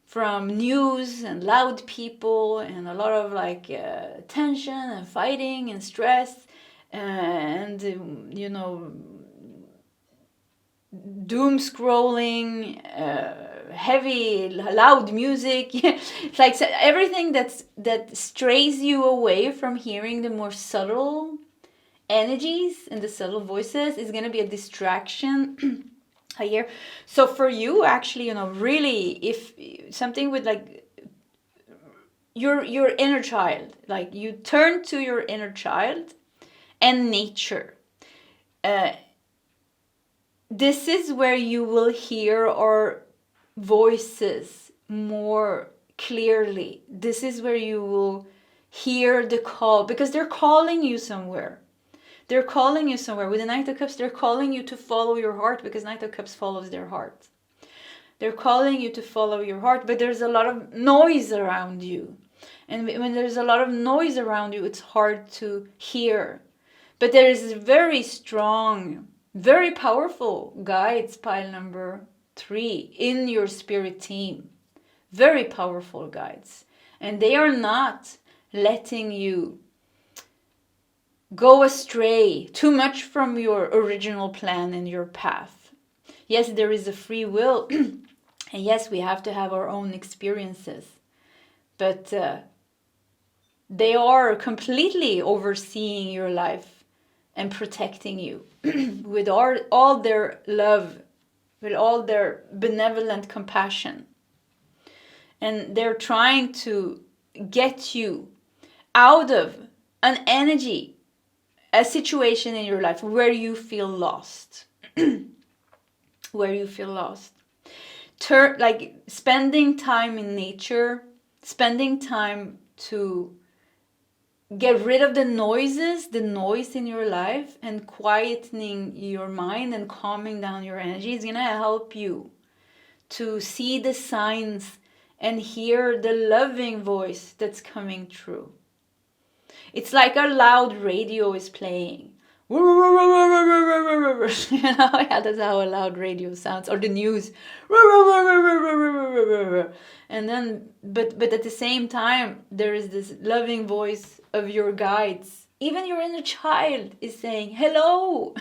from news and loud people and a lot of like tension and fighting and stress and doom scrolling, heavy loud music. It's like everything that strays you away from hearing the more subtle energies and the subtle voices is going to be a distraction here. So for you, actually, you know, really, if something with like your inner child, like you turn to your inner child and nature, this is where you will hear our voices more clearly. This is where you will hear the call, because they're calling you somewhere. They're calling you somewhere. With the Knight of Cups, they're calling you to follow your heart, because Knight of Cups follows their heart. They're calling you to follow your heart, but there's a lot of noise around you. And when there's a lot of noise around you, it's hard to hear. But there is very strong, very powerful guides, pile number 3, in your spirit team. Very powerful guides. And they are not letting you go astray too much from your original plan and your path. Yes, there is a free will. And yes, we have to have our own experiences. But they are completely overseeing your life and protecting you with all their love, with all their benevolent compassion. And they're trying to get you out of an energy, a situation in your life where you feel lost. Where you feel lost. Like spending time in nature, spending time to get rid of the noise in your life, and quietening your mind and calming down your energy is going to help you to see the signs and hear the loving voice that's coming through. It's like a loud radio is playing. You know, yeah, that's how a loud radio sounds. Or the news. And then, but at the same time, there is this loving voice of your guides. Even your inner child is saying, hello.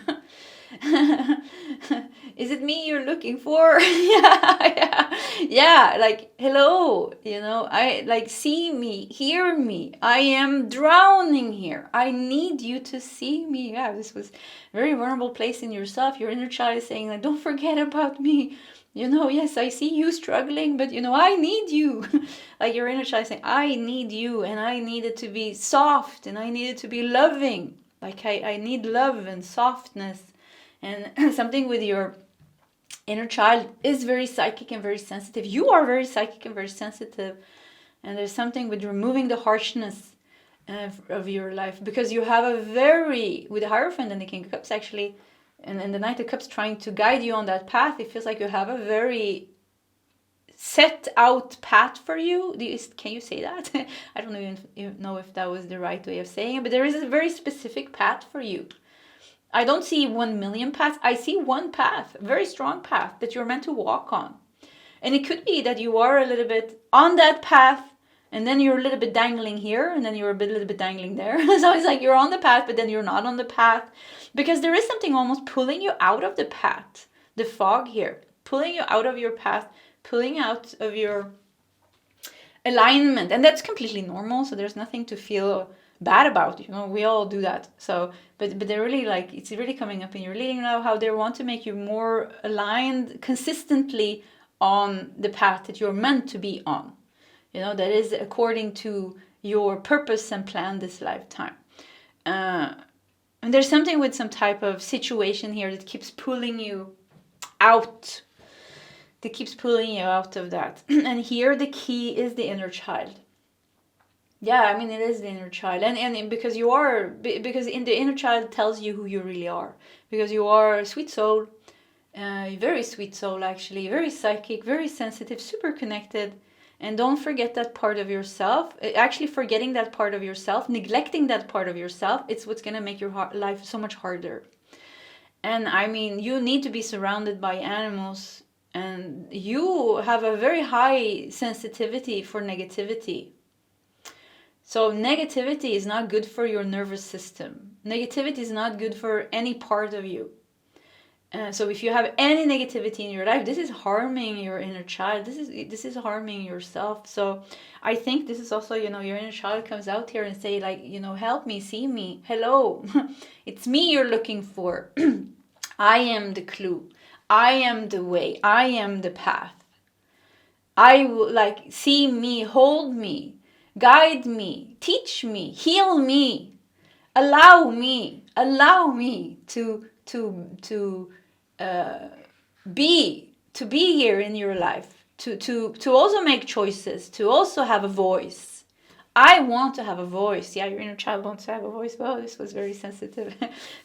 Is it me you're looking for? yeah, like, hello, you know, I like, see me, hear me, I am drowning here, I need you to see me. Yeah, this was a very vulnerable place in yourself. Your inner child is saying, like, don't forget about me, you know, yes, I see you struggling, but you know, I need you. Like your inner child is saying, I need you, and I needed to be soft, and I needed to be loving, like I need love and softness. And something with your inner child is very psychic and very sensitive. You are very psychic and very sensitive. And there's something with removing the harshness of your life. Because you have a very, with the Hierophant and the King of Cups actually, and the Knight of Cups trying to guide you on that path, it feels like you have a very set out path for you. Can you say that? I don't even know if that was the right way of saying it. But there is a very specific path for you. I don't see 1 million paths. I see one path, a very strong path that you're meant to walk on. And it could be that you are a little bit on that path, and then you're a little bit dangling here, and then you're a little bit dangling there. So it's like you're on the path, but then you're not on the path. Because there is something almost pulling you out of the path. The fog here, pulling you out of your path, pulling out of your alignment. And that's completely normal, so there's nothing to feel bad about, you know, we all do that. So but they're really like, it's really coming up in your reading now, how they want to make you more aligned consistently on the path that you're meant to be on, you know, that is according to your purpose and plan this lifetime. And there's something with some type of situation here that keeps pulling you out, of that. And here the key is the inner child. Yeah, I mean, it is the inner child. And because in the inner child tells you who you really are. Because you are a sweet soul, very sweet soul actually, very psychic, very sensitive, super connected. And don't forget that part of yourself. Actually, forgetting that part of yourself, neglecting that part of yourself, it's what's going to make your life so much harder. And I mean, you need to be surrounded by animals. And you have a very high sensitivity for negativity. So negativity is not good for your nervous system. Negativity is not good for any part of you. So if you have any negativity in your life, this is harming your inner child. This is harming yourself. So I think this is also, you know, your inner child comes out here and say like, you know, help me, see me, hello. It's me you're looking for. I am the clue. I am the way. I am the path. I will, like, see me, hold me, guide me, teach me, heal me, allow me to be here in your life, to also make choices, to also have a voice. I want to have a voice. Yeah, your inner child wants to have a voice. Well, this was very sensitive.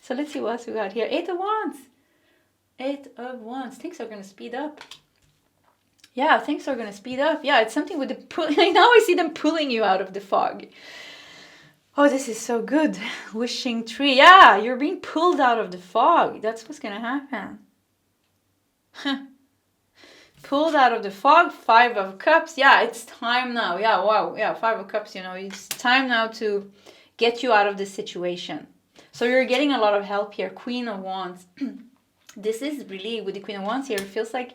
So let's see what else we got here. 8 of Wands. 8 of Wands. Things are going to speed up. Yeah, things are going to speed up. Yeah, it's something with the pull. Now I see them pulling you out of the fog. Oh, this is so good. Wishing tree. Yeah, you're being pulled out of the fog. That's what's going to happen. Pulled out of the fog. 5 of Cups. Yeah, it's time now. Yeah, wow. Yeah, 5 of Cups, you know, it's time now to get you out of this situation. So you're getting a lot of help here. Queen of Wands. This is really, with the Queen of Wands here, it feels like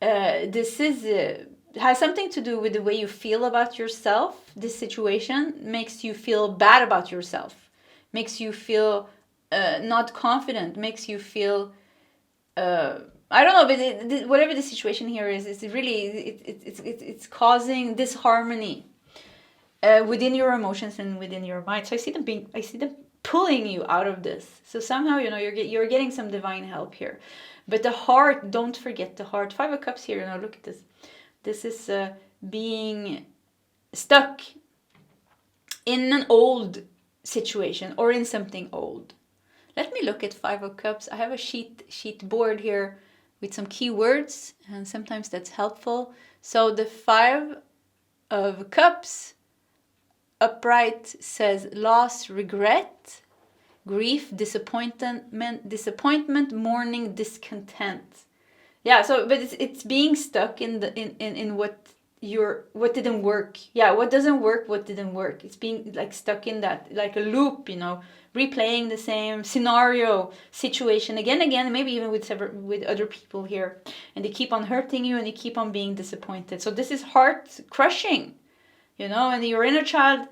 this is has something to do with the way you feel about yourself. This situation makes you feel bad about yourself, makes you feel not confident, makes you feel I don't know, but whatever the situation here is, it's really it's causing disharmony within your emotions and within your mind. So I see them pulling you out of this. So somehow, you know, you're getting some divine help here. But the heart, don't forget the heart. 5 of Cups here, you know, look at this. This is being stuck in an old situation or in something old. Let me look at 5 of Cups. I have a sheet board here with some keywords, and sometimes that's helpful. So the 5 of Cups upright says loss, regret, grief, disappointment, mourning, discontent. Yeah, so but it's being stuck in what didn't work. Yeah, what doesn't work, what didn't work. It's being like stuck in that, like a loop, you know, replaying the same scenario, situation again, maybe even with other people here, and they keep on hurting you and you keep on being disappointed. So this is heart crushing, you know, and your inner child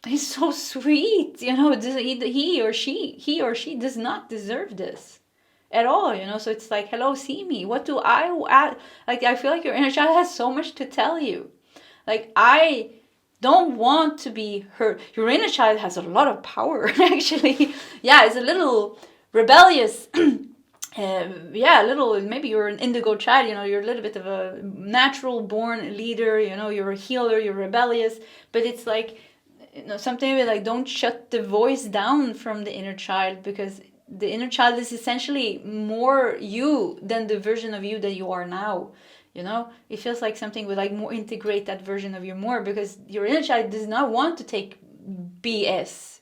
is so sweet, you know, he or she does not deserve this at all, you know. So it's like, hello, see me. What do I like? I feel like your inner child has so much to tell you. Like, I don't want to be hurt. Your inner child has a lot of power, actually. Yeah, it's a little rebellious. Yeah, a little, maybe you're an indigo child, you know, you're a little bit of a natural born leader, you know, you're a healer, you're rebellious, but it's like, you know, something like, don't shut the voice down from the inner child, because the inner child is essentially more you than the version of you that you are now. You know, it feels like something would like more integrate that version of you more, because your inner child does not want to take BS.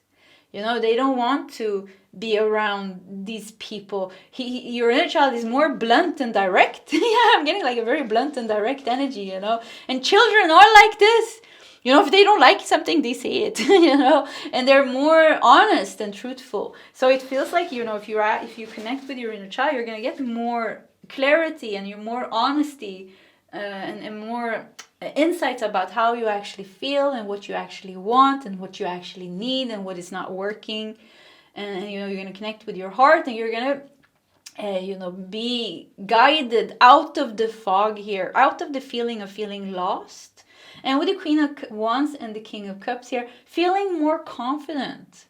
You know, they don't want to be around these people. Your inner child is more blunt and direct. Yeah, I'm getting like a very blunt and direct energy, you know. And children are like this. You know, if they don't like something, they say it, you know, and they're more honest and truthful. So it feels like, you know, if you connect with your inner child, you're going to get more clarity and more honesty and more insights about how you actually feel and what you actually want and what you actually need and what is not working. And you know, you're going to connect with your heart, and you're going to you know, be guided out of the fog here, out of the feeling of feeling lost. And with the Queen of Wands and the King of Cups here, feeling more confident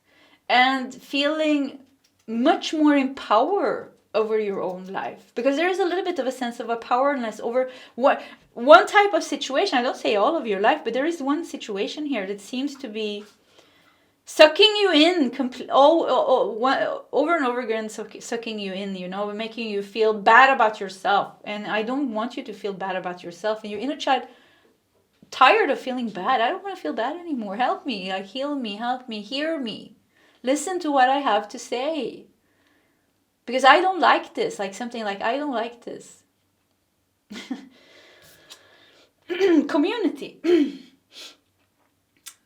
and feeling much more in power over your own life. Because there is a little bit of a sense of a powerlessness over one type of situation. I don't say all of your life, but there is one situation here that seems to be sucking you in over and over again, sucking you in, you know, making you feel bad about yourself. And I don't want you to feel bad about yourself. And your inner child, tired of feeling bad. I don't want to feel bad anymore. Help me, like, heal me, help me, hear me. Listen to what I have to say. Because I don't like this. Like something like, I don't like this. Community.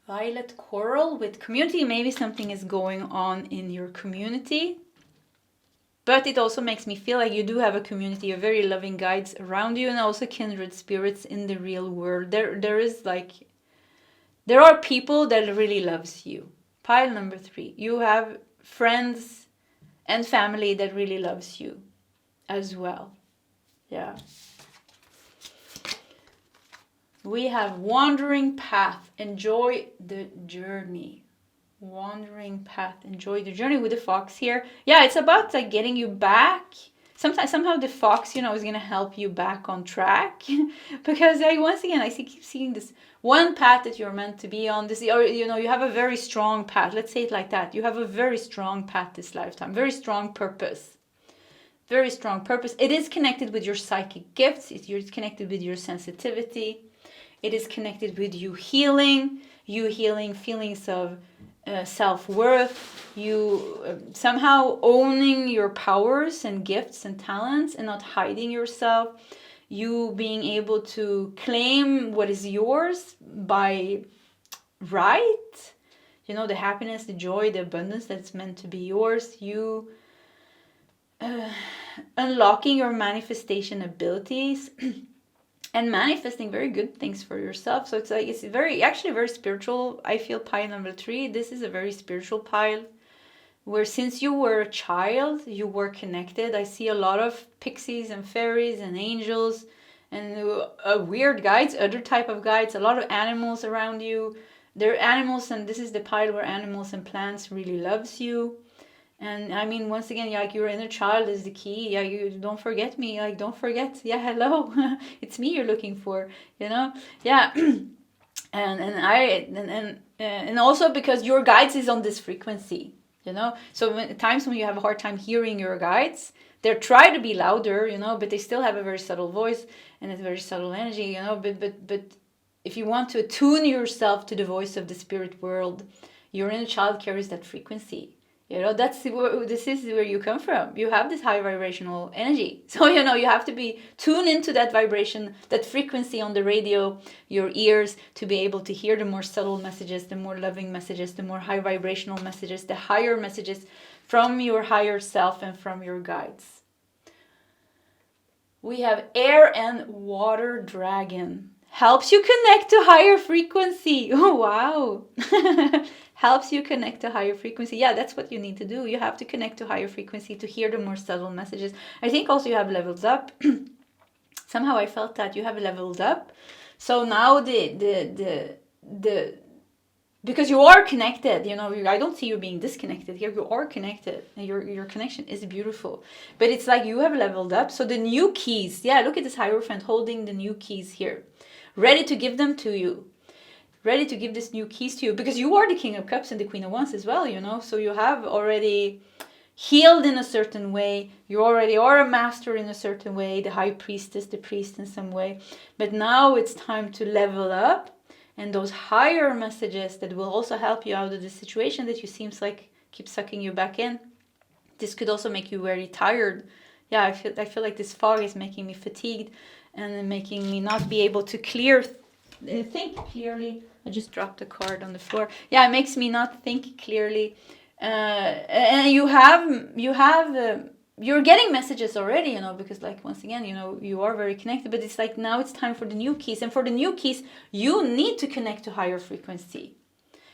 Violet coral with community. Maybe something is going on in your community. But it also makes me feel like you do have a community of very loving guides around you, and also kindred spirits in the real world. There are people that really loves you. Pile number 3. You have friends and family that really loves you as well. Yeah. We have wandering path. Enjoy the journey. Wandering path. Enjoy the journey with the fox here. Yeah, it's about like getting you back. Somehow the fox, is going to help you back on track. Because once again, I keep seeing this one path that you're meant to be on. This, or you have a very strong path. Let's say it like that. You have a very strong path this lifetime. Very strong purpose. Very strong purpose. It is connected with your psychic gifts. It's connected with your sensitivity. It is connected with you healing feelings of self-worth, you somehow owning your powers and gifts and talents and not hiding yourself, you being able to claim what is yours by right, the happiness, the joy, the abundance that's meant to be yours, you unlocking your manifestation abilities and manifesting very good things for yourself. So it's actually very spiritual. I feel pile number 3. This is a very spiritual pile where since you were a child, you were connected. I see a lot of pixies and fairies and angels and weird guides, other type of guides, a lot of animals around you. They're animals, and this is the pile where animals and plants really loves you. And I mean, once again, like your inner child is the key. Yeah, you don't forget me. Like, don't forget. Yeah, hello, it's me you're looking for. Yeah, and also because your guides is on this frequency. So times when you have a hard time hearing your guides, they try to be louder. But they still have a very subtle voice and a very subtle energy. But if you want to attune yourself to the voice of the spirit world, your inner child carries that frequency. This is where you come from. You have this high vibrational energy. So, you have to be tuned into that vibration, that frequency on the radio, your ears, to be able to hear the more subtle messages, the more loving messages, the more high vibrational messages, the higher messages from your higher self and from your guides. We have air and water dragon. Helps you connect to higher frequency. Oh, wow. Helps you connect to higher frequency. Yeah, that's what you need to do. You have to connect to higher frequency to hear the more subtle messages. I think also you have leveled up. Somehow I felt that you have leveled up. So now because you are connected, I don't see you being disconnected here. You are connected, and your connection is beautiful. But it's like you have leveled up. So the new keys, yeah, look at this Hierophant holding the new keys here, ready to give them to you. Ready to give this new keys to you, because you are the King of Cups and the Queen of Wands as well, so you have already healed in a certain way, you already are a master in a certain way, the High Priestess, the priest in some way, but now it's time to level up, and those higher messages that will also help you out of the situation that you seems like keep sucking you back in. This could also make you very tired. Yeah, I feel like this fog is making me fatigued and making me not be able to think clearly. I just dropped a card on the floor. Yeah, it makes me not think clearly. And you're getting messages already, because once again, you are very connected, but it's like now it's time for the new keys. And for the new keys, you need to connect to higher frequency.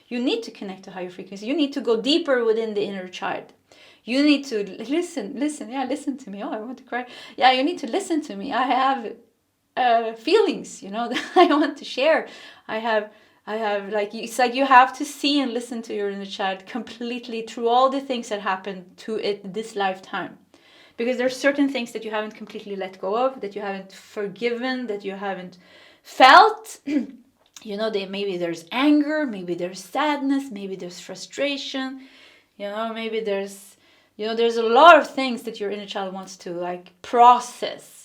You need to connect to higher frequency. You need to go deeper within the inner child. You need to listen. Yeah, listen to me. Oh, I want to cry. Yeah, you need to listen to me. I have feelings, that I want to share. I have it's like you have to see and listen to your inner child completely through all the things that happened to it this lifetime, because there's certain things that you haven't completely let go of, that you haven't forgiven, that you haven't felt. Maybe there's anger, maybe there's sadness, maybe there's frustration, maybe there's a lot of things that your inner child wants to process.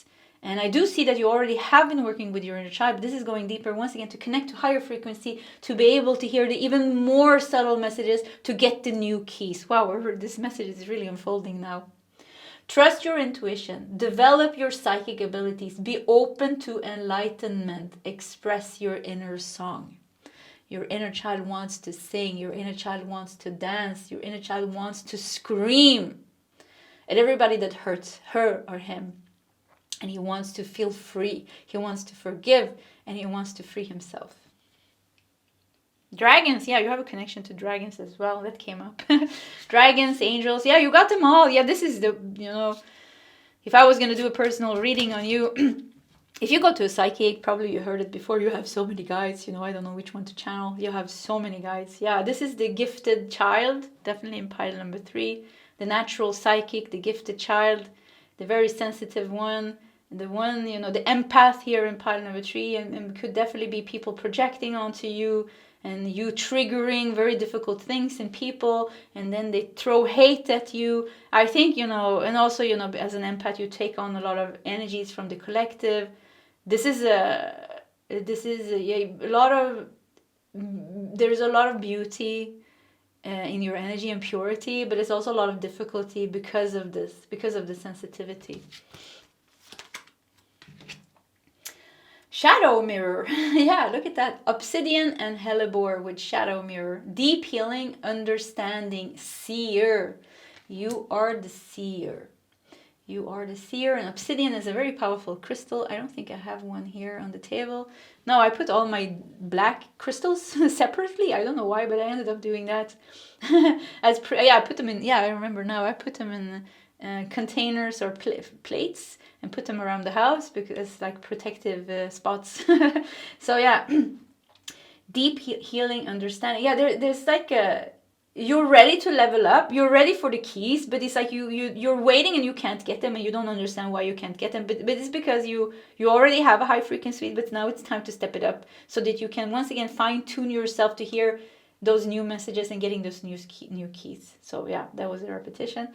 And I do see that you already have been working with your inner child, but this is going deeper once again to connect to higher frequency, to be able to hear the even more subtle messages, to get the new keys. Wow, this message is really unfolding now. Trust your intuition, develop your psychic abilities, be open to enlightenment, express your inner song. Your inner child wants to sing, your inner child wants to dance, your inner child wants to scream. at everybody that hurts her or him. And he wants to feel free. He wants to forgive, and he wants to free himself. Dragons, yeah, you have a connection to dragons as well. That came up. Dragons, angels, yeah, you got them all. Yeah, this is the, if I was going to do a personal reading on you, if you go to a psychic, probably you heard it before, you have so many guides, I don't know which one to channel. You have so many guides. Yeah, this is the gifted child, definitely in pile number 3. The natural psychic, the gifted child, the very sensitive one, the one, the empath here in pile number 3, and could definitely be people projecting onto you, and you triggering very difficult things in people, and then they throw hate at you. I think, and also, as an empath, you take on a lot of energies from the collective. There's a lot of beauty in your energy and purity, but it's also a lot of difficulty because of the sensitivity. Shadow mirror. Yeah, look at that. Obsidian and hellebore with shadow mirror. Deep healing, understanding, seer. You are the seer. You are the seer. And obsidian is a very powerful crystal. I don't think I have one here on the table. No, I put all my black crystals separately. I don't know why, but I ended up doing that. I put them in, I remember now. I put them in containers or plates and put them around the house because it's like protective spots. So yeah, deep healing, understanding. Yeah, there's like you're ready to level up. You're ready for the keys, but it's like you're waiting and you can't get them, and you don't understand why you can't get them. But it's because you already have a high frequency, but now it's time to step it up so that you can once again fine tune yourself to hear those new messages and getting those new keys. So yeah, that was a repetition.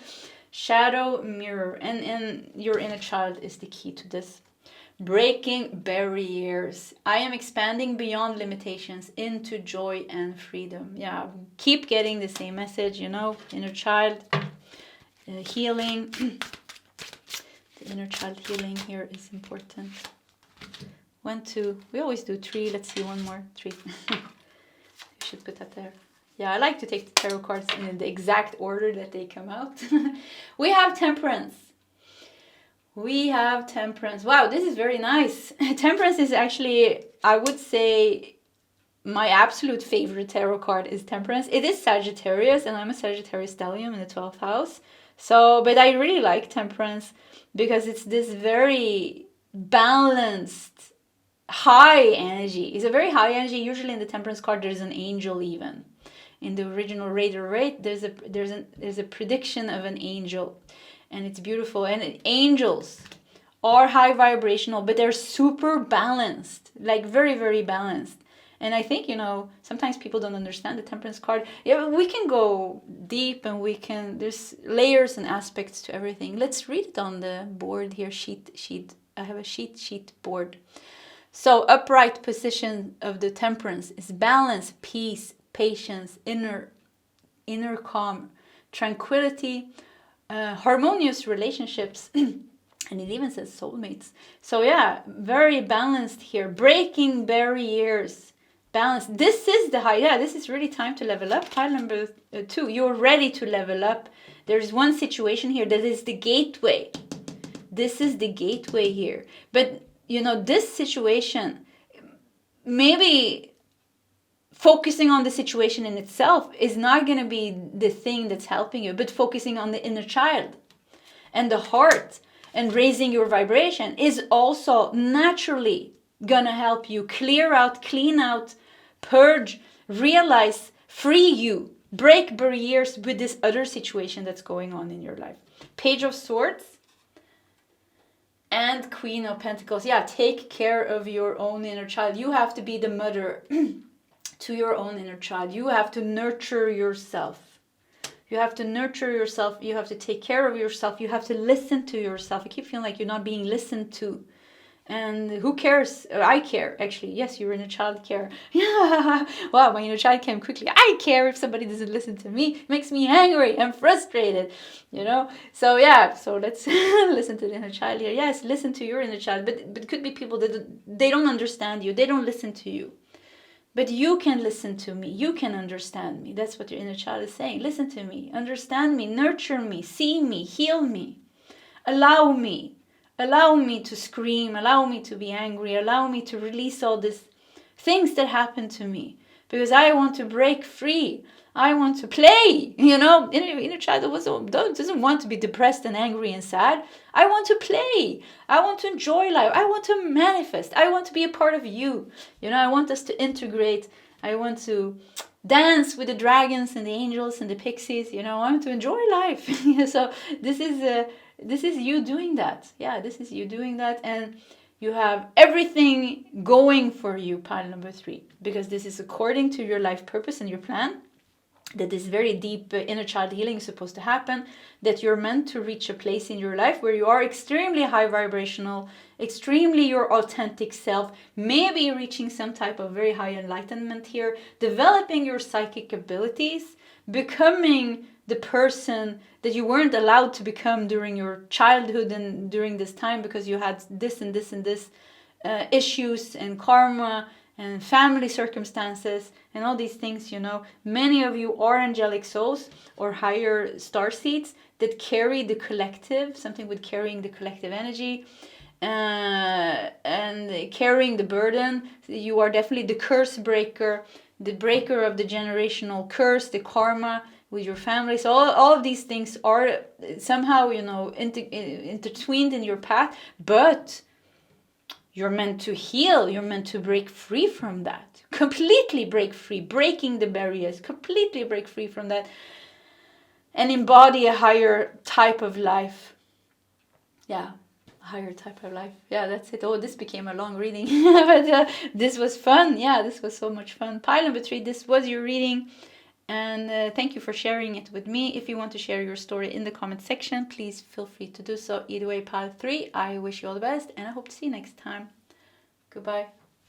Shadow mirror, and your inner child is the key to this. Breaking barriers. I am expanding beyond limitations into joy and freedom. Yeah, keep getting the same message, inner child healing. The inner child healing here is important. 1, 2, we always do 3. Let's see, one more, 3. You should put that there. Yeah, I like to take the tarot cards in the exact order that they come out. We have temperance. Wow, this is very nice. Temperance is actually, I would say, my absolute favorite tarot card is temperance. It is Sagittarius, and I'm a Sagittarius stellium in the 12th house. So, but I really like temperance because it's this very balanced, high energy. It's a very high energy. Usually in the temperance card, there's an angel even. In the original Raider Rate, there's a prediction of an angel, and it's beautiful. And angels are high vibrational, but they're super balanced, like very, very balanced. And I think, sometimes people don't understand the temperance card. Yeah, we can go deep, and there's layers and aspects to everything. Let's read it on the board here, sheet. I have a sheet board. So upright position of the temperance is balance, peace, patience, inner calm, tranquility, harmonious relationships, and it even says soulmates. So yeah, very balanced here. Breaking barriers, balance. This is the high. Yeah, this is really time to level up. Pile number 2. You're ready to level up. There's one situation here that is the gateway. This is the gateway here. But this situation, maybe focusing on the situation in itself is not going to be the thing that's helping you, but focusing on the inner child and the heart and raising your vibration is also naturally going to help you clear out, clean out, purge, realize, free you, break barriers with this other situation that's going on in your life. Page of Swords and Queen of Pentacles. Yeah, take care of your own inner child. You have to be the mother to your own inner child. You have to nurture yourself. You have to nurture yourself. You have to take care of yourself. You have to listen to yourself. I keep feeling like you're not being listened to. And who cares? I care, actually. Yes, your inner child care. Yeah. Wow, my inner child came quickly. I care if somebody doesn't listen to me. It makes me angry. I'm frustrated. So yeah, so let's listen to the inner child here. Yes, listen to your inner child. But it could be people that they don't understand you. They don't listen to you. But you can listen to me. You can understand me. That's what your inner child is saying. Listen to me, understand me, nurture me, see me, heal me. Allow me. Allow me to scream. Allow me to be angry. Allow me to release all these things that happen to me. Because I want to break free. I want to play. You know, inner child doesn't want to be depressed and angry and sad. I want to play. I want to enjoy life. I want to manifest. I want to be a part of you. You know, I want us to integrate. I want to dance with the dragons and the angels and the pixies. You know, I want to enjoy life. So this is you doing that. Yeah, this is you doing that. And you have everything going for you, pile number 3, because this is according to your life purpose and your plan, that this very deep inner child healing is supposed to happen, that you're meant to reach a place in your life where you are extremely high vibrational, extremely your authentic self, maybe reaching some type of very high enlightenment here, developing your psychic abilities, becoming the person that you weren't allowed to become during your childhood and during this time because you had this and this and this issues and karma and family circumstances and all these things, you know. Many of you are angelic souls or higher star seeds that carry the collective, something with carrying the collective energy and carrying the burden. You are definitely the curse breaker, the breaker of the generational curse, the karma with your family. So all of these things are somehow, you know, intertwined in your path, but you're meant to heal. You're meant to break free from that. Completely break free, breaking the barriers, completely break free from that and embody a higher type of life. Yeah, a higher type of life. Yeah, that's it. Oh, this became a long reading. But this was fun. Yeah, this was so much fun. Pile number 3, this was your reading. And thank you for sharing it with me. If you want to share your story in the comment section, please feel free to do so. Either way, pile 3, I wish you all the best and I hope to see you next time. Goodbye.